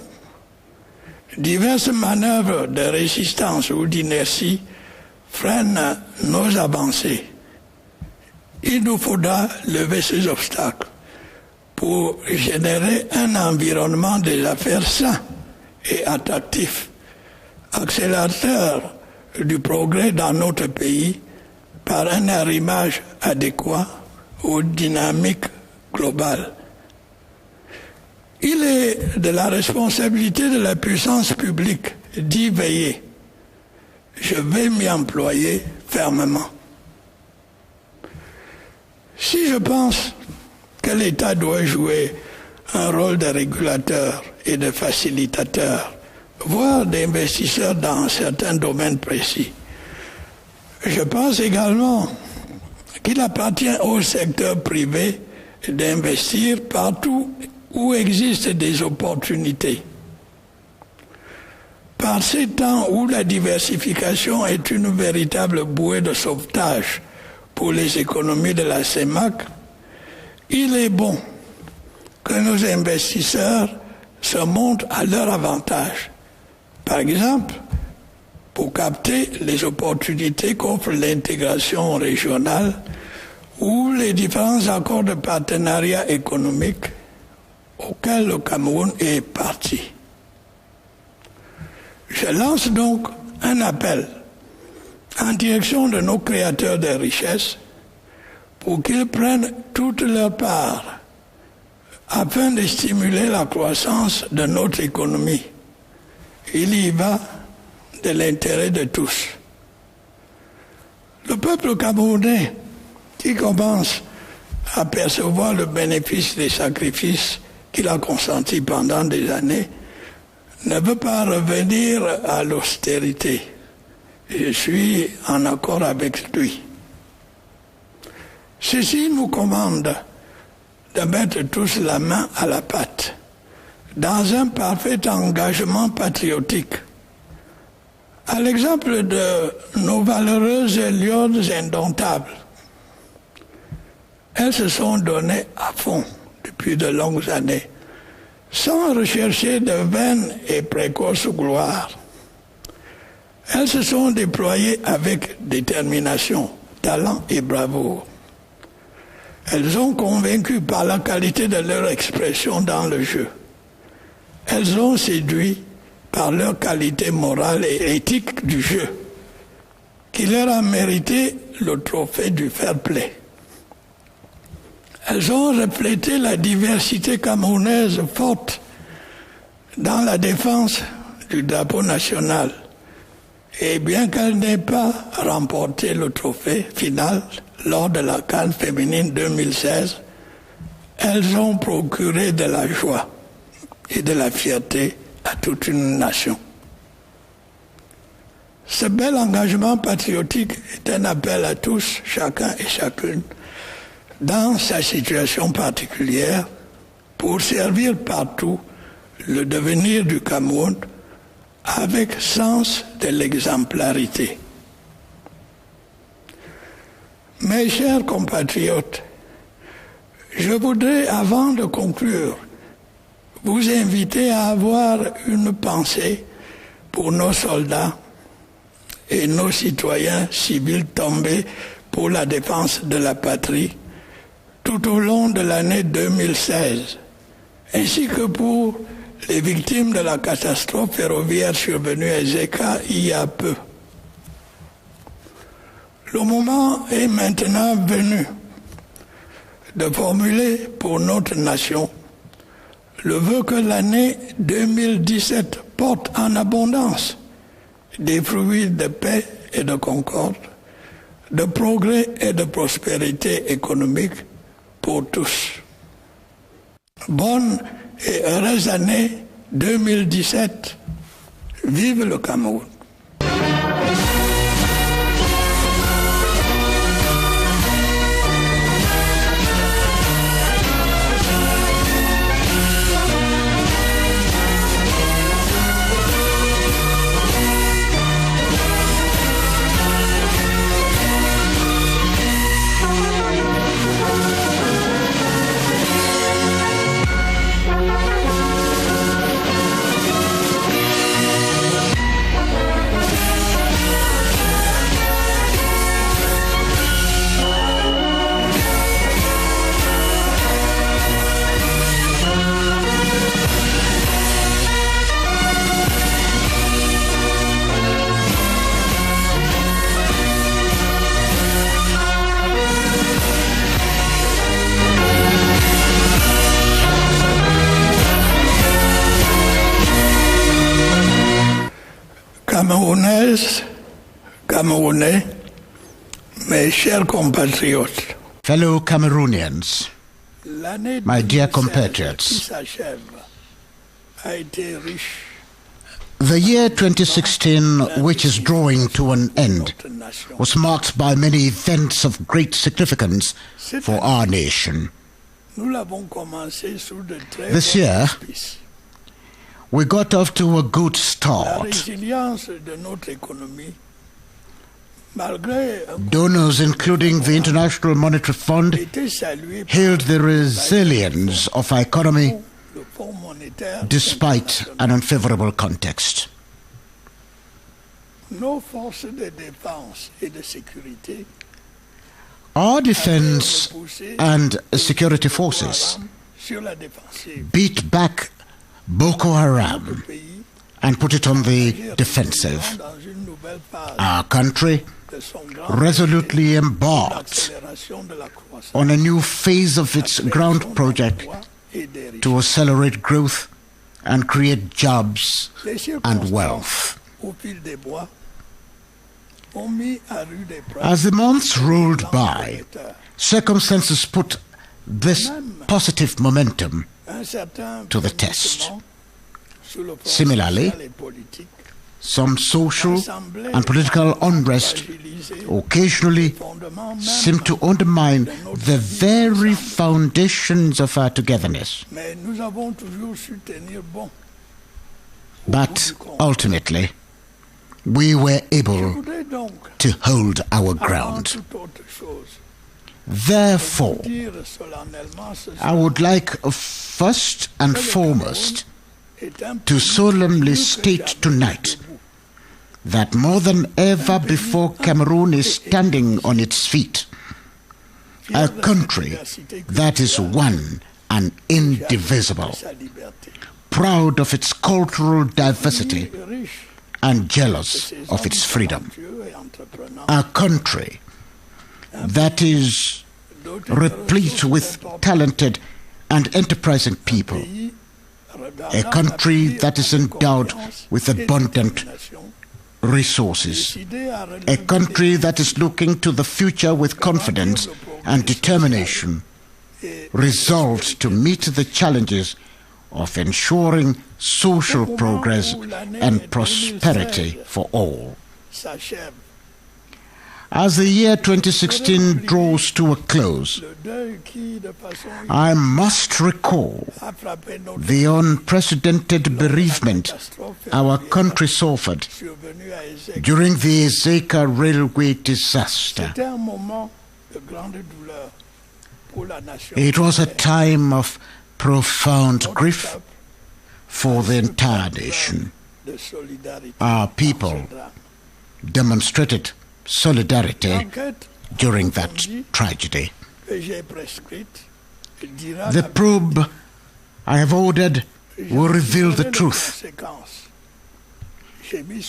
Diverses manœuvres de résistance ou d'inertie freinent nos avancées. Il nous faudra lever ces obstacles pour générer un environnement des affaires sain et attractif, accélérateur du progrès dans notre pays par un arrimage adéquat aux dynamiques globales. Il est de la responsabilité de la puissance publique d'y veiller. Je vais m'y employer fermement. Si je pense que l'État doit jouer un rôle de régulateur et de facilitateur, voire d'investisseurs dans certains domaines précis, je pense également qu'il appartient au secteur privé d'investir partout où existent des opportunités. Par ces temps où la diversification est une véritable bouée de sauvetage pour les économies de la CEMAC, il est bon que nos investisseurs se montrent à leur avantage. Par exemple, pour capter les opportunités qu'offre l'intégration régionale ou les différents accords de partenariat économique auxquels le Cameroun est parti. Je lance donc un appel en direction de nos créateurs de richesses pour qu'ils prennent toute leur part afin de stimuler la croissance de notre économie. Il y va de l'intérêt de tous. Le peuple camerounais, qui commence à percevoir le bénéfice des sacrifices qu'il a consentis pendant des années, ne veut pas revenir à l'austérité. Je suis en accord avec lui. Ceci nous commande de mettre tous la main à la pâte, dans un parfait engagement patriotique. À l'exemple de nos valeureuses lionnes indomptables, elles se sont données à fond depuis de longues années, sans rechercher de vaines et précoces gloires. Elles se sont déployées avec détermination, talent et bravoure. Elles ont convaincu par la qualité de leur expression dans le jeu. Elles ont séduit par leur qualité morale et éthique du jeu, qui leur a mérité le trophée du fair play. Elles ont reflété la diversité camerounaise forte dans la défense du drapeau national. Et bien qu'elles n'aient pas remporté le trophée final lors de la CAN féminine 2016, elles ont procuré de la joie et de la fierté à toute une nation. Ce bel engagement patriotique est un appel à tous, chacun et chacune, dans sa situation particulière, pour servir partout le devenir du Cameroun avec sens de l'exemplarité. Mes chers compatriotes, je voudrais, avant de conclure, vous inviter à avoir une pensée pour nos soldats et nos citoyens civils tombés pour la défense de la patrie tout au long de l'année 2016, ainsi que pour les victimes de la catastrophe ferroviaire survenue à Zeka il y a peu. Le moment est maintenant venu de formuler pour notre nation le vœu que l'année 2017 porte en abondance des fruits de paix et de concorde, de progrès et de prospérité économique pour tous. Bonne et heureuse année 2017. Vive le Cameroun. Camerounaises, Camerounais, mes chers compatriotes, Fellow Cameroonians, l'année my dear 2016 qui compatriots, s'achève a été riche the year 2016, which is drawing to an end, pour notre nation. was marked by many events of great significance for our nation. Nous l'avons commencé sous de très This bons year, auspices. We got off to a good La start. résilience de notre économie, malgré un Donors, including the International Monetary Fund, été salué par hailed the resilience of our economy le Fonds monétaire despite an unfavorable context. nos forces de défense et de sécurité Our defense repoussé and security forces sur la défensive. beat back Boko Haram Le pays and put it on the defensive. dans une nouvelle phase Our country de son grand resolutely embarked accélération de la croissance on a new phase of its ground project et des richesses. to accelerate growth and create jobs Les and circonstances wealth. au fil des bois ont mis à rude épreuve As the months rolled by, prometteur. circumstances put this positive momentum Un certain to the test. mouvement sur le plan Similarly, social et politique some social semblait and political unrest fragiliser occasionally fondement même, seem to undermine the very foundations of our togetherness. mais nous avons toujours su tenir bon. But ultimately, we were Je able voudrais donc, to hold our avant ground. toute autre chose, Therefore, dire solennellement ce I would like first and foremost est un to pays solemnly plus que state jamais tonight debout. that more than ever before Cameroon is standing on its feet, a country that is one and indivisible, Sa liberté. proud of its cultural diversity Riche and jealous de ses of its hommes freedom, talentueux et entreprenants. a country that is replete with talented and enterprising people, a country that is endowed with abundant resources, a country that is looking to the future with confidence and determination, resolved to meet the challenges of ensuring social progress and prosperity for all. s'achève. As the year 2016 draws to a close, I must recall the unprecedented bereavement our country suffered during the Ezeka railway disaster. It was a time of profound grief for the entire nation. Our people demonstrated solidarity during that tragedy. The probe I have ordered will reveal the truth.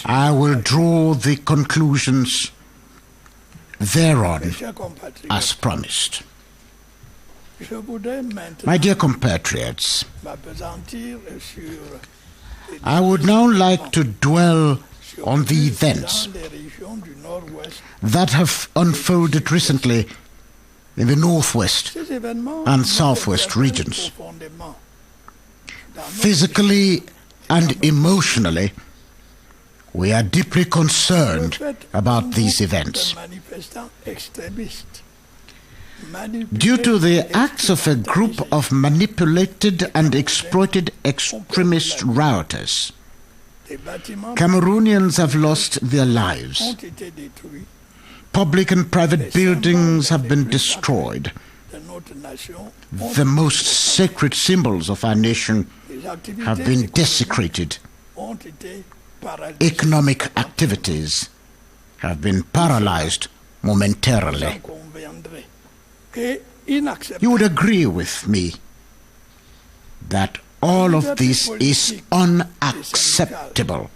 I will draw the conclusions thereon as promised. My dear compatriots, I would now like to dwell on the events that have unfolded recently in the northwest and southwest regions. Physically and emotionally, we are deeply concerned about these events. Due to the acts of a group of manipulated and exploited extremist rioters, Cameroonians have lost their lives. Public and private buildings have been destroyed. The most sacred symbols of our nation have been desecrated. Economic activities have been paralyzed momentarily. You would agree with me that all of this is unacceptable.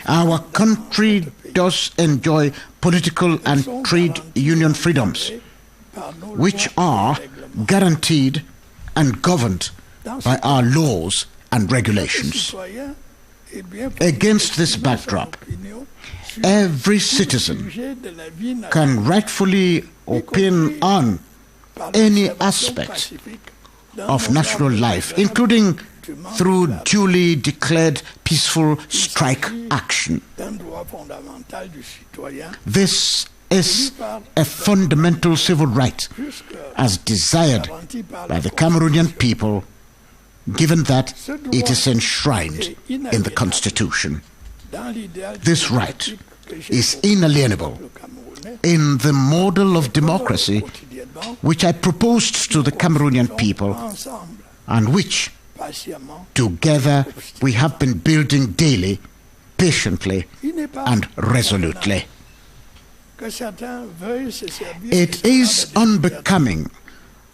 Our country does enjoy political and trade union freedoms, which are guaranteed and governed by our laws and regulations. Against this backdrop, every citizen can rightfully opine on any aspect of national life, including through duly declared peaceful strike action. This is a fundamental civil right as desired by the Cameroonian people, given that it is enshrined in the Constitution. This right is inalienable in the model of democracy which I proposed to the Cameroonian people and which, together, we have been building daily, patiently and resolutely. It is unbecoming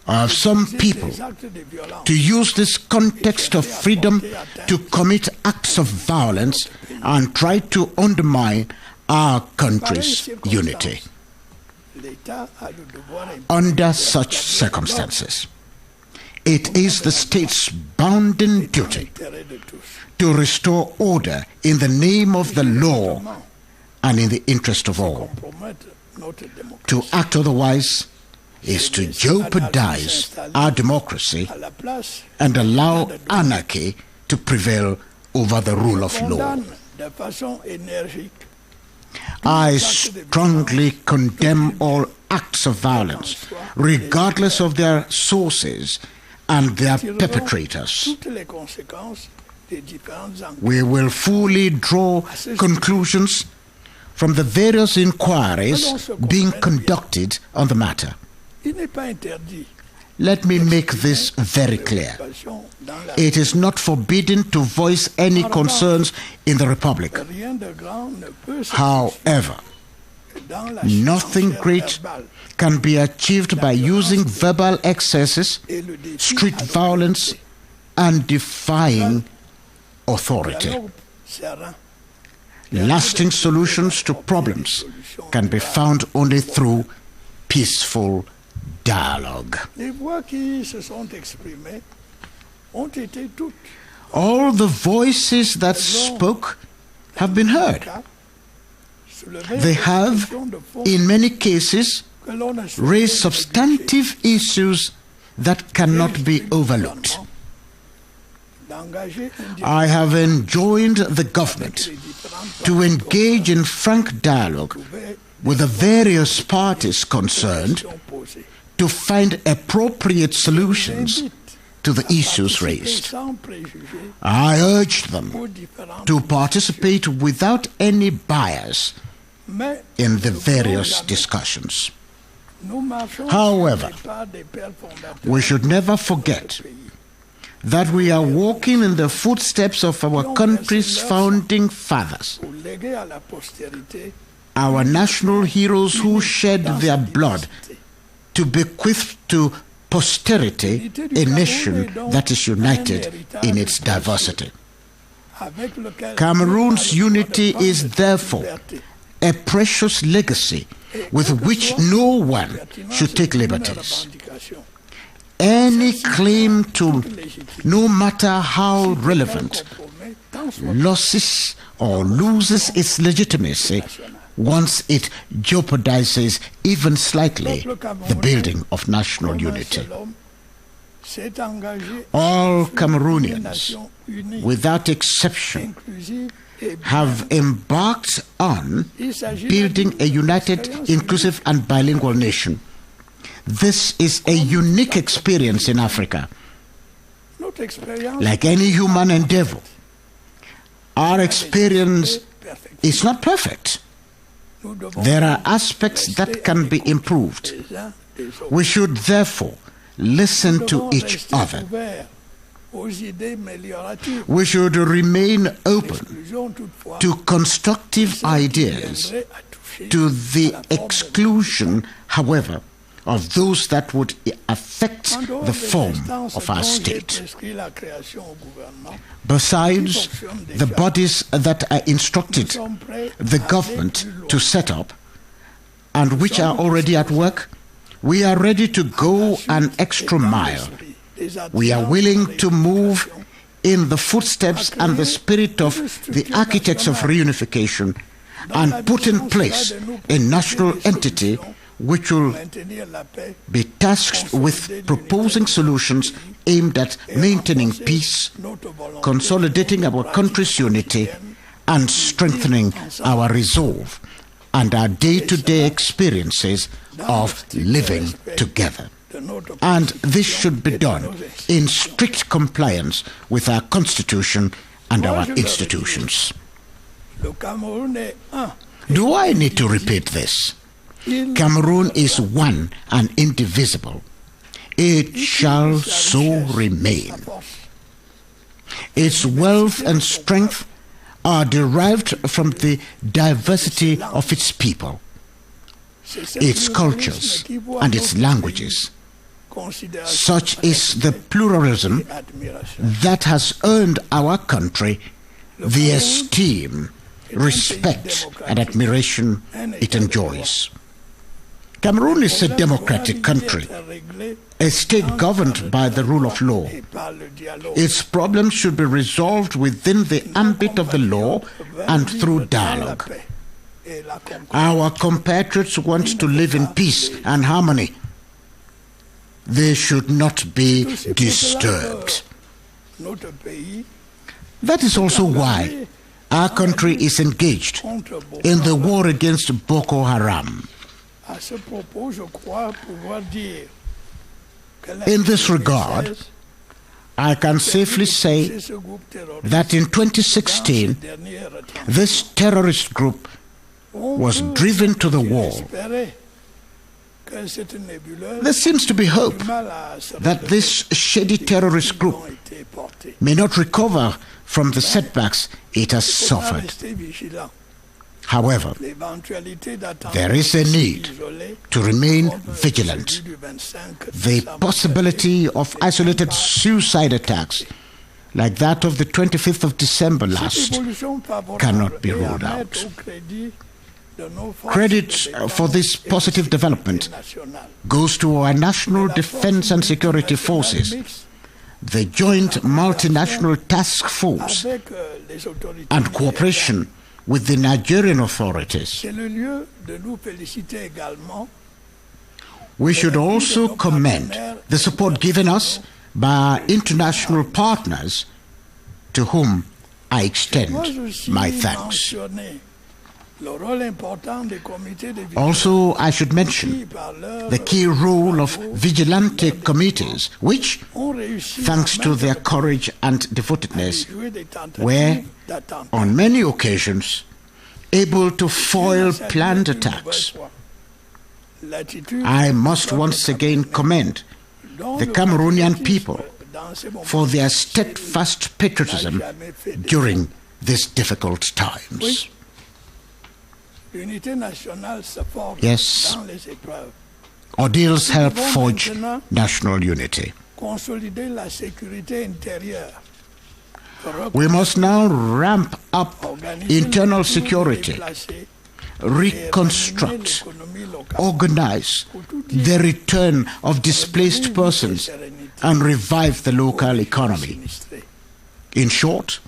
of some people to use this context of freedom to commit acts of violence and try to undermine our country's unity. Under such circumstances, it is the state's bounden duty to restore order in the name of the law and in the interest of all. To act otherwise is to jeopardize our democracy and allow anarchy to prevail over the rule of law. I strongly condemn all acts of violence, regardless of their sources and their perpetrators. We will fully draw conclusions from the various inquiries being conducted on the matter. Let me make this very clear. It is not forbidden to voice any concerns in the Republic. However, nothing great can be achieved by using verbal excesses, street violence, and defying authority. Lasting solutions to problems can be found only through peaceful dialogue. All the voices that spoke have been heard. They have, in many cases, raised substantive issues that cannot be overlooked. I have enjoined the government to engage in frank dialogue with the various parties concerned to find appropriate solutions to the issues raised. I urged them to participate without any bias in the various discussions. However, we should never forget that we are walking in the footsteps of our country's founding fathers, our national heroes who shed their blood to bequeath to posterity a nation that is united in its diversity. Cameroon's unity is therefore a precious legacy with which no one should take liberties. Any claim to, no matter how relevant, loses or loses its legitimacy once it jeopardizes even slightly the building of national unity. All Cameroonians, without exception, have embarked on building a united, inclusive and bilingual nation. This is a unique experience in Africa. Like any human endeavor, our experience is not perfect. There are aspects that can be improved. We should therefore listen to each other. We should remain open to constructive ideas, to the exclusion, however, of those that would affect the form of our state. Besides the bodies that are instructed the government to set up and which are already at work, we are ready to go an extra mile. We are willing to move in the footsteps and the spirit of the architects of reunification and put in place a national entity which will be tasked with proposing solutions aimed at maintaining peace, consolidating our country's unity, and strengthening our resolve and our day-to-day experiences of living together. And this should be done in strict compliance with our constitution and our institutions. Do I need to repeat this? Cameroon is one and indivisible. It shall so remain. Its wealth and strength are derived from the diversity of its people, its cultures, and its languages. Such is the pluralism that has earned our country the esteem, respect, and admiration it enjoys. Cameroon is a democratic country, a state governed by the rule of law. Its problems should be resolved within the ambit of the law and through dialogue. Our compatriots want to live in peace and harmony. They should not be disturbed. That is also why our country is engaged in the war against Boko Haram. In this regard, I can safely say that in 2016, this terrorist group was driven to the wall. There seems to be hope that this shady terrorist group may not recover from the setbacks it has suffered. However, there is a need to remain vigilant. The possibility of isolated suicide attacks like that of the 25th of December last cannot be ruled out. Credit for this positive development goes to our National Defense and Security Forces, the Joint Multinational Task Force, and cooperation with the Nigerian authorities. We should also commend the support given us by our international partners to whom I extend my thanks. Also, I should mention the key role of vigilante committees, which, thanks to their courage and devotedness, were, on many occasions, able to foil planned attacks. I must once again commend the Cameroonian people for their steadfast patriotism during these difficult times. Yes, ordeals help forge national unity. We must now ramp up internal security, reconstruct, organize the return of displaced persons, and revive the local economy. In short,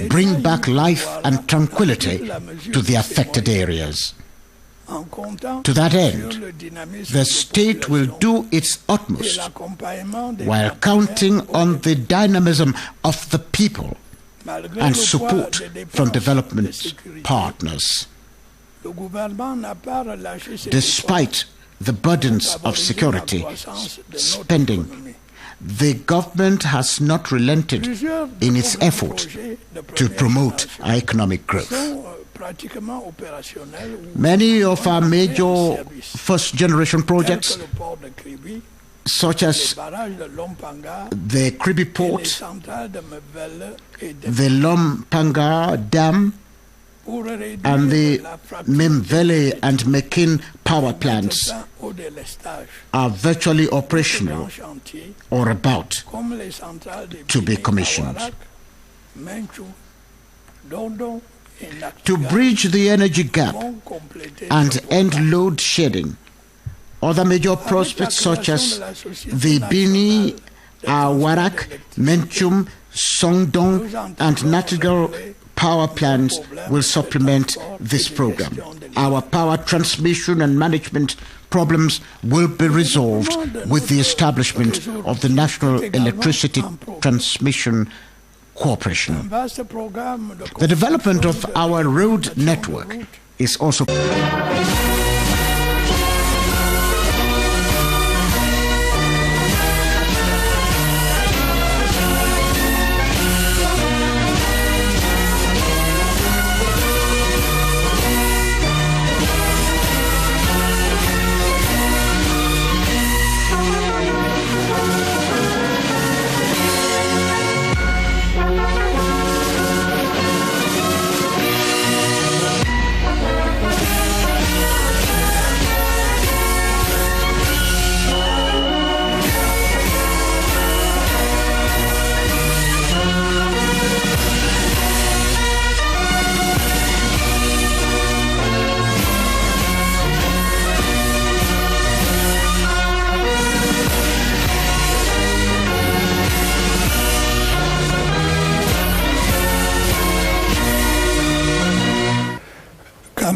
bring back life and tranquility to the affected areas. To that end, the state will do its utmost while counting on the dynamism of the people and support from development partners. Despite the burdens of security spending, the government has not relented in its effort to promote economic growth. Many of our major first-generation projects, such as the Kribi Port, the Lompanga Dam, and the Memvele and Mekin power plants, are virtually operational or about to be commissioned. To bridge the energy gap and end load shedding, other major prospects such as the Bini, Warak, Menchum, Songdong, and Natigal power plants will supplement this program. Our power transmission and management problems will be resolved with the establishment of the National Electricity Transmission Corporation. The development of our road network is also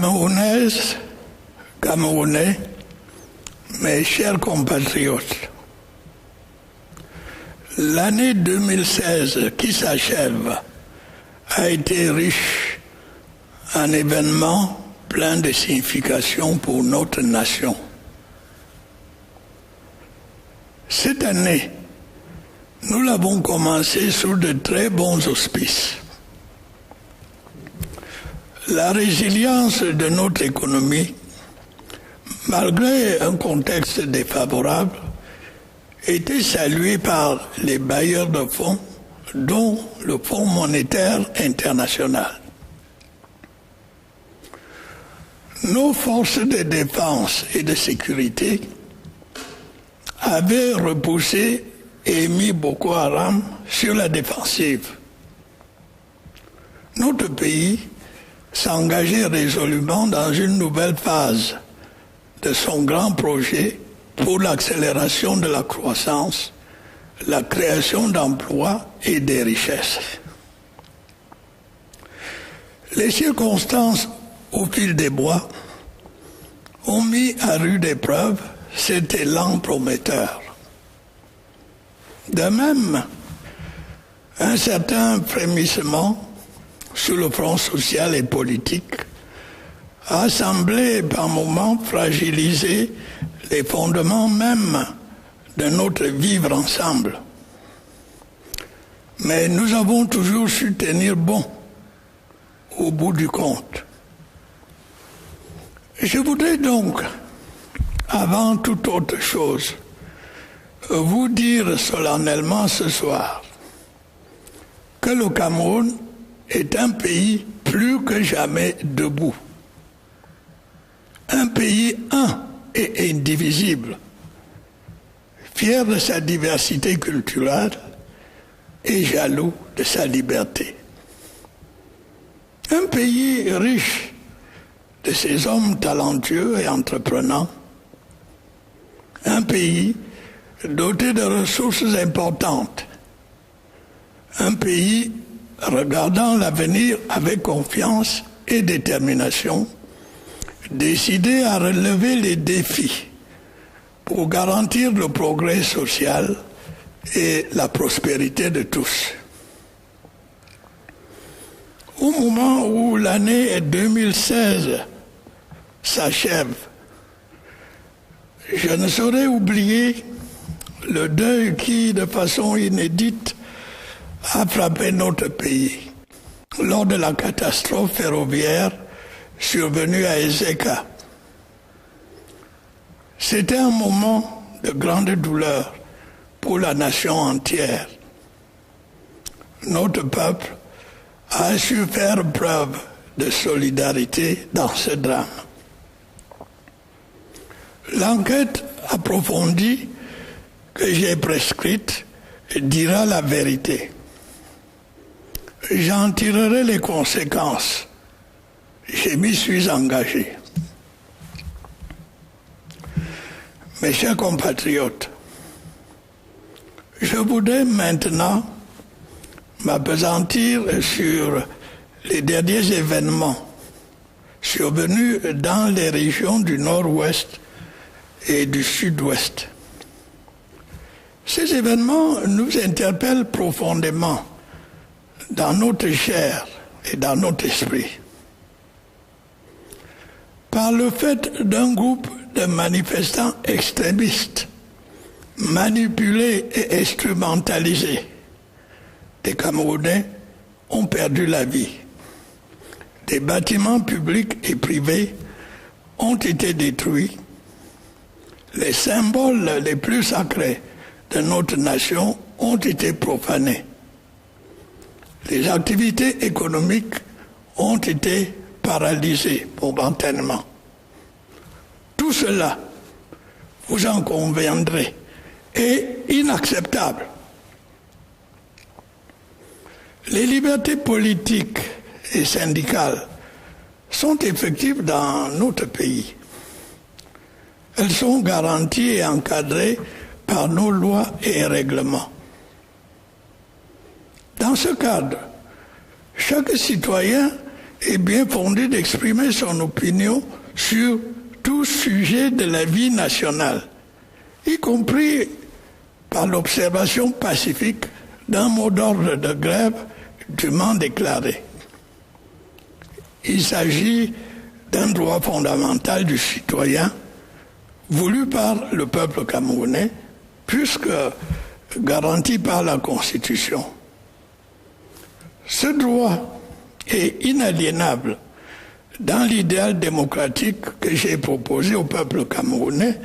Camerounaises, Camerounais, mes chers compatriotes, l'année 2016 qui s'achève a été riche en événements pleins de signification pour notre nation. Cette année, nous l'avons commencé sous de très bons auspices. La résilience de notre économie, malgré un contexte défavorable, était saluée par les bailleurs de fonds, dont le Fonds monétaire international. Nos forces de défense et de sécurité avaient repoussé et mis Boko Haram sur la défensive. Notre pays s'engager résolument dans une nouvelle phase de son grand projet pour l'accélération de la croissance, la création d'emplois et des richesses. Les circonstances au fil des bois ont mis à rude épreuve cet élan prometteur. De même, un certain frémissement sur le front social et politique a semblé par moments fragiliser les fondements même de notre vivre ensemble. Mais nous avons toujours su tenir bon au bout du compte. Je voudrais donc, avant toute autre chose, vous dire solennellement ce soir que le Cameroun est un pays plus que jamais debout. Un pays un et indivisible, fier de sa diversité culturelle et jaloux de sa liberté. Un pays riche de ses hommes talentueux et entreprenants. Un pays doté de ressources importantes. Un pays regardant l'avenir avec confiance et détermination, décidé à relever les défis pour garantir le progrès social et la prospérité de tous. Au moment où l'année 2016 s'achève, je ne saurais oublier le deuil qui, de façon inédite, a frappé notre pays lors de la catastrophe ferroviaire survenue à Ezeka. C'était un moment de grande douleur pour la nation entière. Notre peuple a su faire preuve de solidarité dans ce drame. L'enquête approfondie que j'ai prescrite dira la vérité. J'en tirerai les conséquences. Je m'y suis engagé. Mes chers compatriotes, je voudrais maintenant m'appesantir sur les derniers événements survenus dans les régions du nord-ouest et du sud-ouest. Ces événements nous interpellent profondément dans notre chair et dans notre esprit. Par le fait d'un groupe de manifestants extrémistes manipulés et instrumentalisés, des Camerounais ont perdu la vie. Des bâtiments publics et privés ont été détruits. Les symboles les plus sacrés de notre nation ont été profanés. Les activités économiques ont été paralysées momentanément. Tout cela, vous en conviendrez, est inacceptable. Les libertés politiques et syndicales sont effectives dans notre pays. Elles sont garanties et encadrées par nos lois et règlements. Dans ce cadre, chaque citoyen est bien fondé d'exprimer son opinion sur tout sujet de la vie nationale, y compris par l'observation pacifique d'un mot d'ordre de grève dûment déclaré. Il s'agit d'un droit fondamental du citoyen voulu par le peuple camerounais, puisque garanti par la Constitution. Ce droit est inaliénable dans l'idéal démocratique que j'ai proposé au peuple camerounais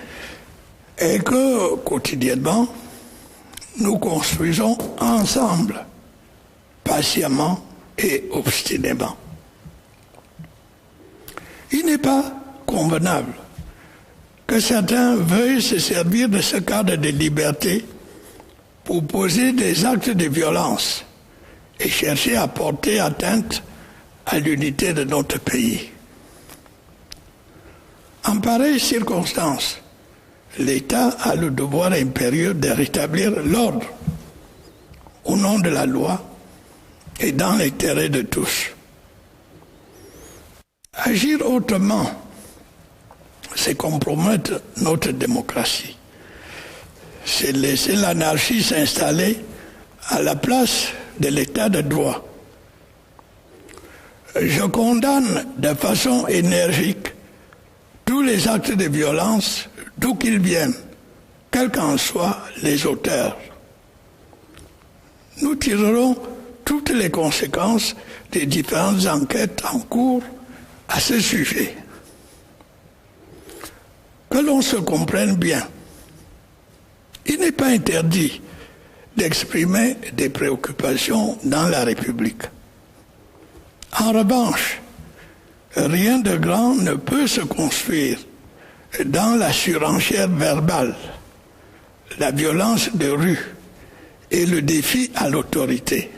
et que, quotidiennement, nous construisons ensemble, patiemment et obstinément. Il n'est pas convenable que certains veuillent se servir de ce cadre de liberté pour poser des actes de violence et chercher à porter atteinte à l'unité de notre pays. En pareille circonstance, l'État a le devoir impérieux de rétablir l'ordre au nom de la loi et dans l'intérêt de tous. Agir autrement, c'est compromettre notre démocratie. C'est laisser l'anarchie s'installer à la place de l'état de droit. Je condamne de façon énergique tous les actes de violence, d'où qu'ils viennent, quels qu'en soient les auteurs. Nous tirerons toutes les conséquences des différentes enquêtes en cours à ce sujet. Que l'on se comprenne bien, il n'est pas interdit d'exprimer des préoccupations dans la République. En revanche, rien de grand ne peut se construire dans la surenchère verbale, la violence de rue et le défi à l'autorité.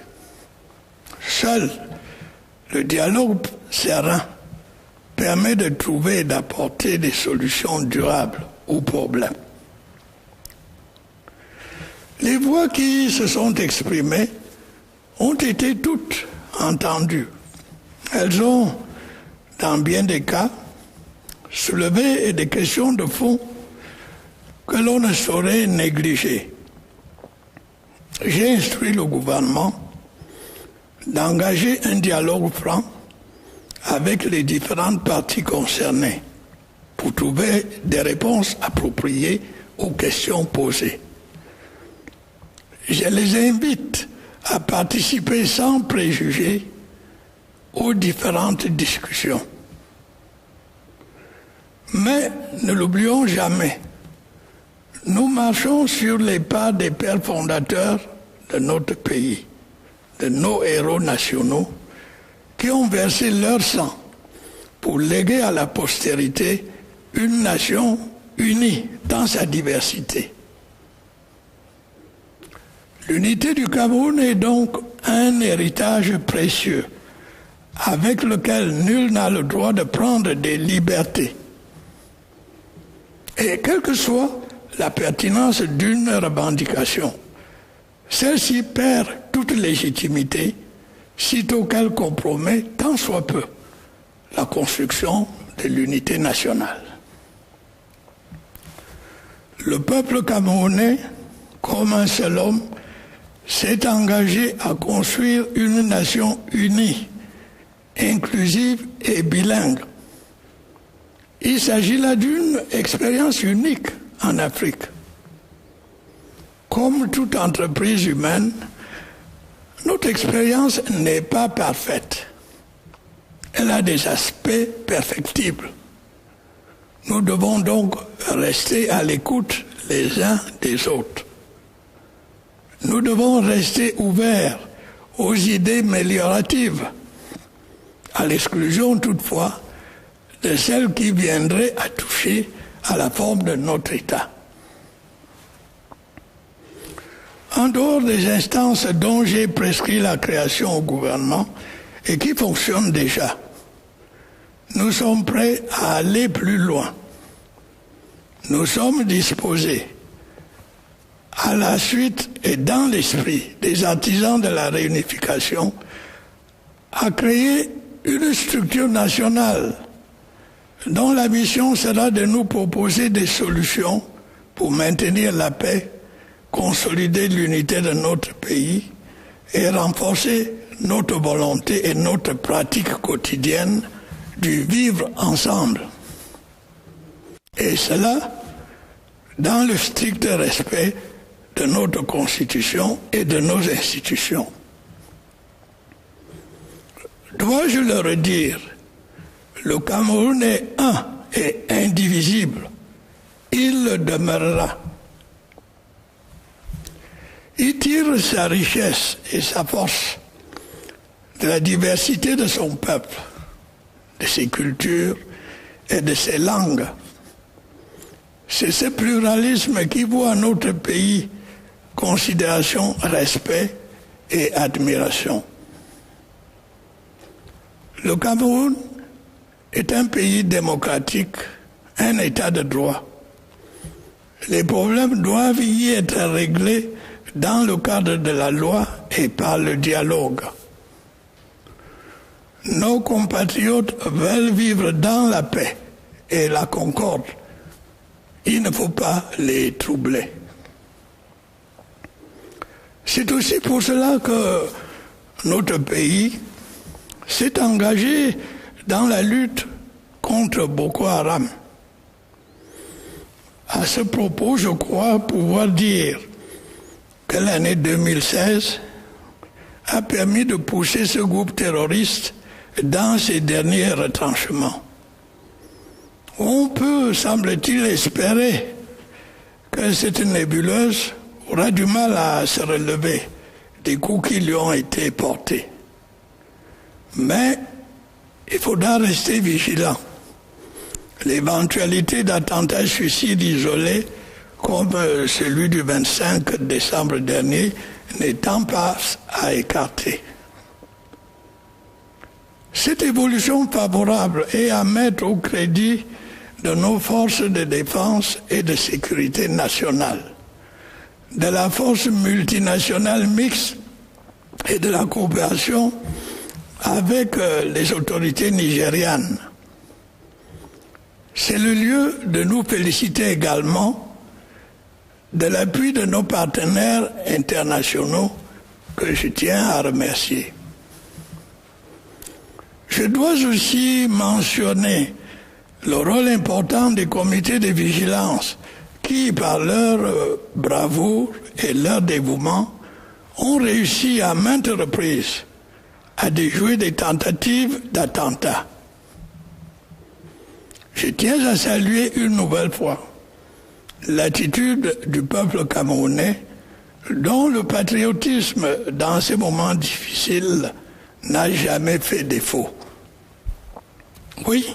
Seul le dialogue serein permet de trouver et d'apporter des solutions durables aux problèmes. Les voix qui se sont exprimées ont été toutes entendues. Elles ont, dans bien des cas, soulevé des questions de fond que l'on ne saurait négliger. J'ai instruit le gouvernement d'engager un dialogue franc avec les différentes parties concernées pour trouver des réponses appropriées aux questions posées. Je les invite à participer sans préjugés aux différentes discussions. Mais ne l'oublions jamais, nous marchons sur les pas des pères fondateurs de notre pays, de nos héros nationaux, qui ont versé leur sang pour léguer à la postérité une nation unie dans sa diversité. L'unité du Cameroun est donc un héritage précieux avec lequel nul n'a le droit de prendre des libertés. Et quelle que soit la pertinence d'une revendication, celle-ci perd toute légitimité sitôt qu'elle compromet tant soit peu la construction de l'unité nationale. Le peuple camerounais, comme un seul homme, s'est engagé à construire une nation unie, inclusive et bilingue. Il s'agit là d'une expérience unique en Afrique. Comme toute entreprise humaine, notre expérience n'est pas parfaite. Elle a des aspects perfectibles. Nous devons donc rester à l'écoute les uns des autres. Nous devons rester ouverts aux idées amélioratives, à l'exclusion toutefois de celles qui viendraient à toucher à la forme de notre État. En dehors des instances dont j'ai prescrit la création au gouvernement et qui fonctionnent déjà, nous sommes prêts à aller plus loin. Nous sommes disposés, à la suite et dans l'esprit des artisans de la réunification, à créer une structure nationale dont la mission sera de nous proposer des solutions pour maintenir la paix, consolider l'unité de notre pays et renforcer notre volonté et notre pratique quotidienne du vivre ensemble. Et cela dans le strict respect de notre Constitution et de nos institutions. Dois-je le redire, le Cameroun est un et indivisible. Il le demeurera. Il tire sa richesse et sa force de la diversité de son peuple, de ses cultures et de ses langues. C'est ce pluralisme qui voit notre pays considération, respect et admiration. Le Cameroun est un pays démocratique, un État de droit. Les problèmes doivent y être réglés dans le cadre de la loi et par le dialogue. Nos compatriotes veulent vivre dans la paix et la concorde. Il ne faut pas les troubler. C'est aussi pour cela que notre pays s'est engagé dans la lutte contre Boko Haram. À ce propos, je crois pouvoir dire que l'année 2016 a permis de pousser ce groupe terroriste dans ses derniers retranchements. On peut, semble-t-il, espérer que cette nébuleuse aura du mal à se relever des coups qui lui ont été portés. Mais il faudra rester vigilant. L'éventualité d'attentats suicides isolés comme celui du 25 décembre dernier n'étant pas à écarter. Cette évolution favorable est à mettre au crédit de nos forces de défense et de sécurité nationale, de la force multinationale mixte et de la coopération avec les autorités nigérianes. C'est le lieu de nous féliciter également de l'appui de nos partenaires internationaux que je tiens à remercier. Je dois aussi mentionner le rôle important des comités de vigilance qui, par leur bravoure et leur dévouement, ont réussi à maintes reprises à déjouer des tentatives d'attentats. Je tiens à saluer une nouvelle fois l'attitude du peuple camerounais dont le patriotisme dans ces moments difficiles n'a jamais fait défaut. Oui,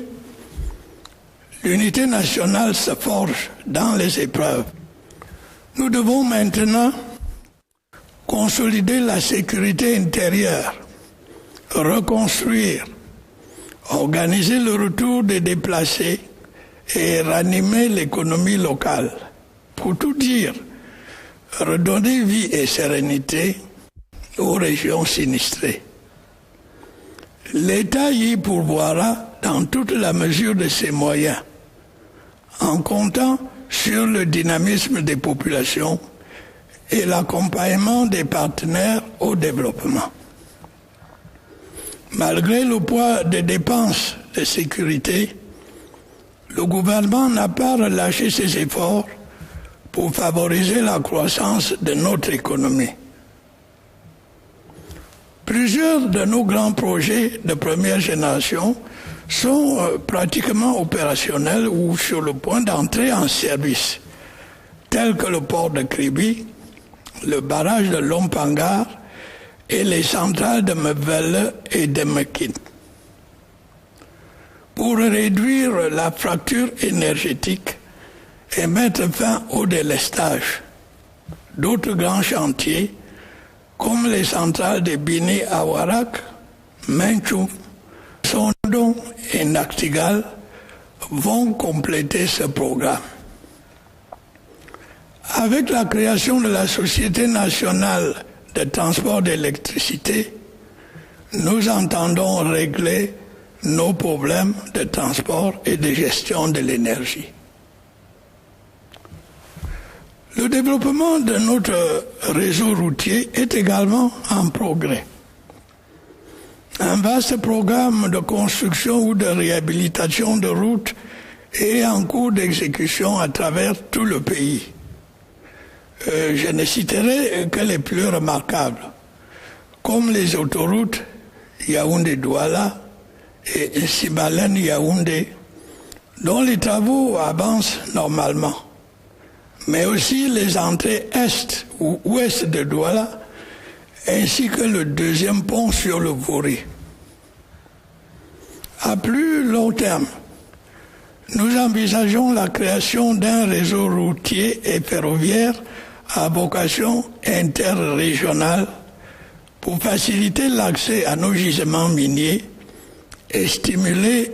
l'unité nationale se forge dans les épreuves. Nous devons maintenant consolider la sécurité intérieure, reconstruire, organiser le retour des déplacés et ranimer l'économie locale. Pour tout dire, redonner vie et sérénité aux régions sinistrées. L'État y pourvoira dans toute la mesure de ses moyens, en comptant sur le dynamisme des populations et l'accompagnement des partenaires au développement. Malgré le poids des dépenses de sécurité, le gouvernement n'a pas relâché ses efforts pour favoriser la croissance de notre économie. Plusieurs de nos grands projets de première génération sont pratiquement opérationnels ou sur le point d'entrer en service, tels que le port de Kribi, le barrage de Lompangar et les centrales de Mevelle et de Mekin. Pour réduire la fracture énergétique et mettre fin au délestage, d'autres grands chantiers, comme les centrales de Bini à Warak, Menchou, Sondon et Naktigal, vont compléter ce programme. Avec la création de la Société nationale de transport d'électricité, nous entendons régler nos problèmes de transport et de gestion de l'énergie. Le développement de notre réseau routier est également en progrès. Un vaste programme de construction ou de réhabilitation de routes est en cours d'exécution à travers tout le pays. Je ne citerai que les plus remarquables, comme les autoroutes Yaoundé-Douala et Sibalène-Yaoundé, dont les travaux avancent normalement, mais aussi les entrées est ou ouest de Douala, ainsi que le deuxième pont sur le Vouri. À plus long terme, nous envisageons la création d'un réseau routier et ferroviaire à vocation interrégionale pour faciliter l'accès à nos gisements miniers et stimuler